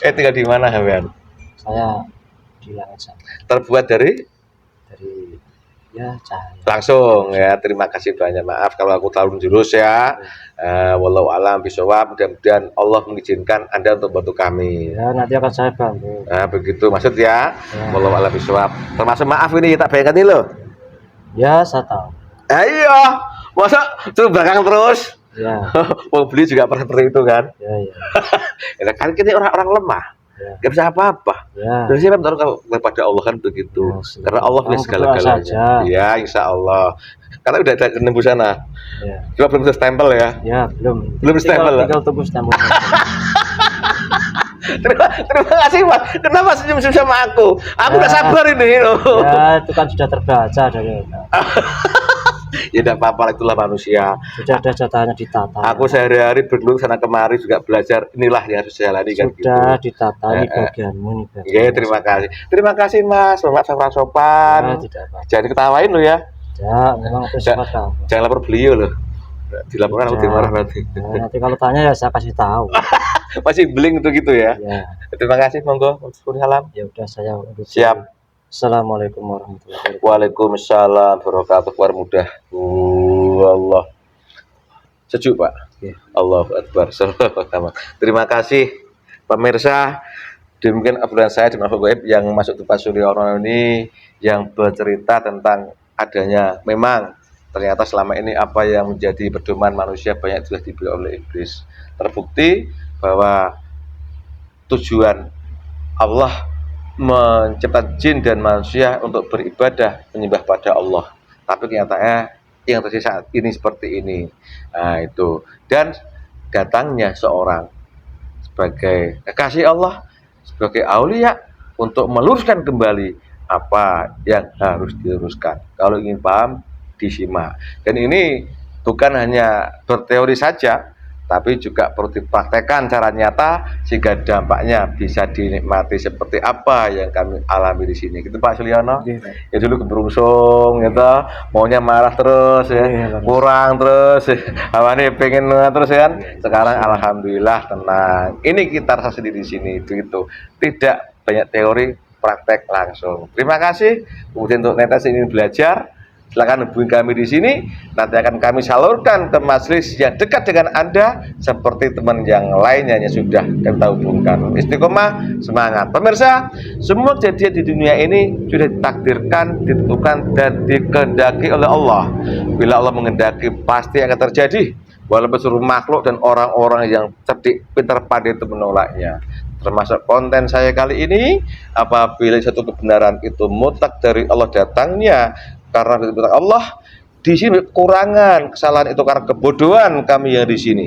[SPEAKER 1] Tinggal di mana Hawan?
[SPEAKER 2] Saya di langit sana.
[SPEAKER 1] Terbuat dari
[SPEAKER 2] cahaya.
[SPEAKER 1] Langsung ya, terima kasih banyak, maaf kalau aku terlalu menjurus ya. Wallahu alam bisawab, mudah-mudahan Allah mengizinkan Anda untuk bantu kami.
[SPEAKER 2] Nanti akan saya bantu.
[SPEAKER 1] Begitu maksud ya. Wallahu alam bisawab. Termasuk maaf ini tak bayangkan ini loh.
[SPEAKER 2] Saya tahu.
[SPEAKER 1] Iya, masa tuh belakang terus. Mau beli juga pernah seperti itu kan. Kan kita orang-orang lemah. Gak bisa apa-apa. Jadi saya berdoa kepada Allah kan begitu. Karena Allah punya segala-galanya. Ya, insya Allah. Karena udah nembus sana. Cuma belum stempel ya.
[SPEAKER 2] Belum.
[SPEAKER 1] Belum stempel.
[SPEAKER 2] Tinggal tunggu stempel.
[SPEAKER 1] Terima kasih Mas. Kenapa senyum-senyum sama aku? Aku udah sabar ini loh.
[SPEAKER 2] Ya, itu kan sudah terbaca dari
[SPEAKER 1] Ya tidak apa-apa, itulah manusia.
[SPEAKER 2] sudah ada jatahnya ditata.
[SPEAKER 1] Aku sehari-hari bergelut sana kemari juga belajar, inilah yang harus saya jalani kan gitu.
[SPEAKER 2] Sudah ditata ini bagianmu nih.
[SPEAKER 1] Iya, terima kasih. Terima kasih Mas, Bapak sangat sopan.
[SPEAKER 2] Ya, tidak apa.
[SPEAKER 1] Jangan diketawain lo ya.
[SPEAKER 2] Ya, memang itu sifat kamu.
[SPEAKER 1] Jangan lapor beliau loh. Dilaporkan aku dimarah nanti.
[SPEAKER 2] Ya, nanti kalau tanya ya saya kasih tahu.
[SPEAKER 1] Masih beling tuh gitu ya.
[SPEAKER 2] Ya,
[SPEAKER 1] Terima kasih, monggo. Salam.
[SPEAKER 2] ya udah saya undur.
[SPEAKER 1] Siap.
[SPEAKER 2] Assalamualaikum warahmatullahi wabarakatuh.
[SPEAKER 1] Waalaikumsalam warahmatullahi wabarakatuh. Allah. Sejuk Pak.
[SPEAKER 2] Ya.
[SPEAKER 1] Allahu Akbar. Terima kasih pemirsa. Demikian obrolan saya dengan Gaib yang masuk ke Pak Suryono ini, yang bercerita tentang adanya memang ternyata selama ini apa yang menjadi pedoman manusia banyak sudah dibeli oleh iblis. Terbukti bahwa tujuan Allah menciptakan jin dan manusia untuk beribadah menyembah pada Allah, tapi kenyataannya yang terjadi saat ini seperti ini. Nah itu, dan datangnya seorang sebagai kekasih Allah, sebagai aulia untuk meluruskan kembali apa yang harus diluruskan. Kalau ingin paham, disimak. Dan ini bukan hanya berteori saja, tapi juga perlu dipraktekkan secara nyata sehingga dampaknya bisa dinikmati seperti apa yang kami alami di sini. Gitu Pak Sulyono. Ya dulu keberungsung gitu, maunya marah terus ya, kurang terus, awalnya pengen terus kan. Sekarang alhamdulillah tenang. Ini kita rasa sendiri di sini itu. Tidak banyak teori, praktek langsung. Terima kasih. Kemudian untuk netes ini belajar, silakan hubungi kami di sini. Nanti akan kami salurkan ke majelis yang dekat dengan Anda seperti teman yang lainnya yang sudah kita hubungkan. Istiqomah, semangat. Pemirsa, semua kejadian di dunia ini sudah ditakdirkan, ditentukan dan dikehendaki oleh Allah. Bila Allah menghendaki pasti akan terjadi. Walaupun seluruh makhluk dan orang-orang yang cerdik, pintar, pandai itu menolaknya. Termasuk konten saya kali ini, apabila satu kebenaran itu mutlak dari Allah datangnya karena kebenaran Allah, di sini kekurangan, kesalahan itu karena kebodohan kami yang di sini.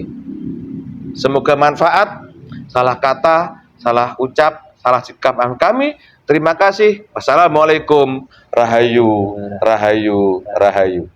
[SPEAKER 1] Semoga manfaat, salah kata, salah ucap, salah sikap kami. Terima kasih. Wassalamualaikum. Rahayu, rahayu, rahayu.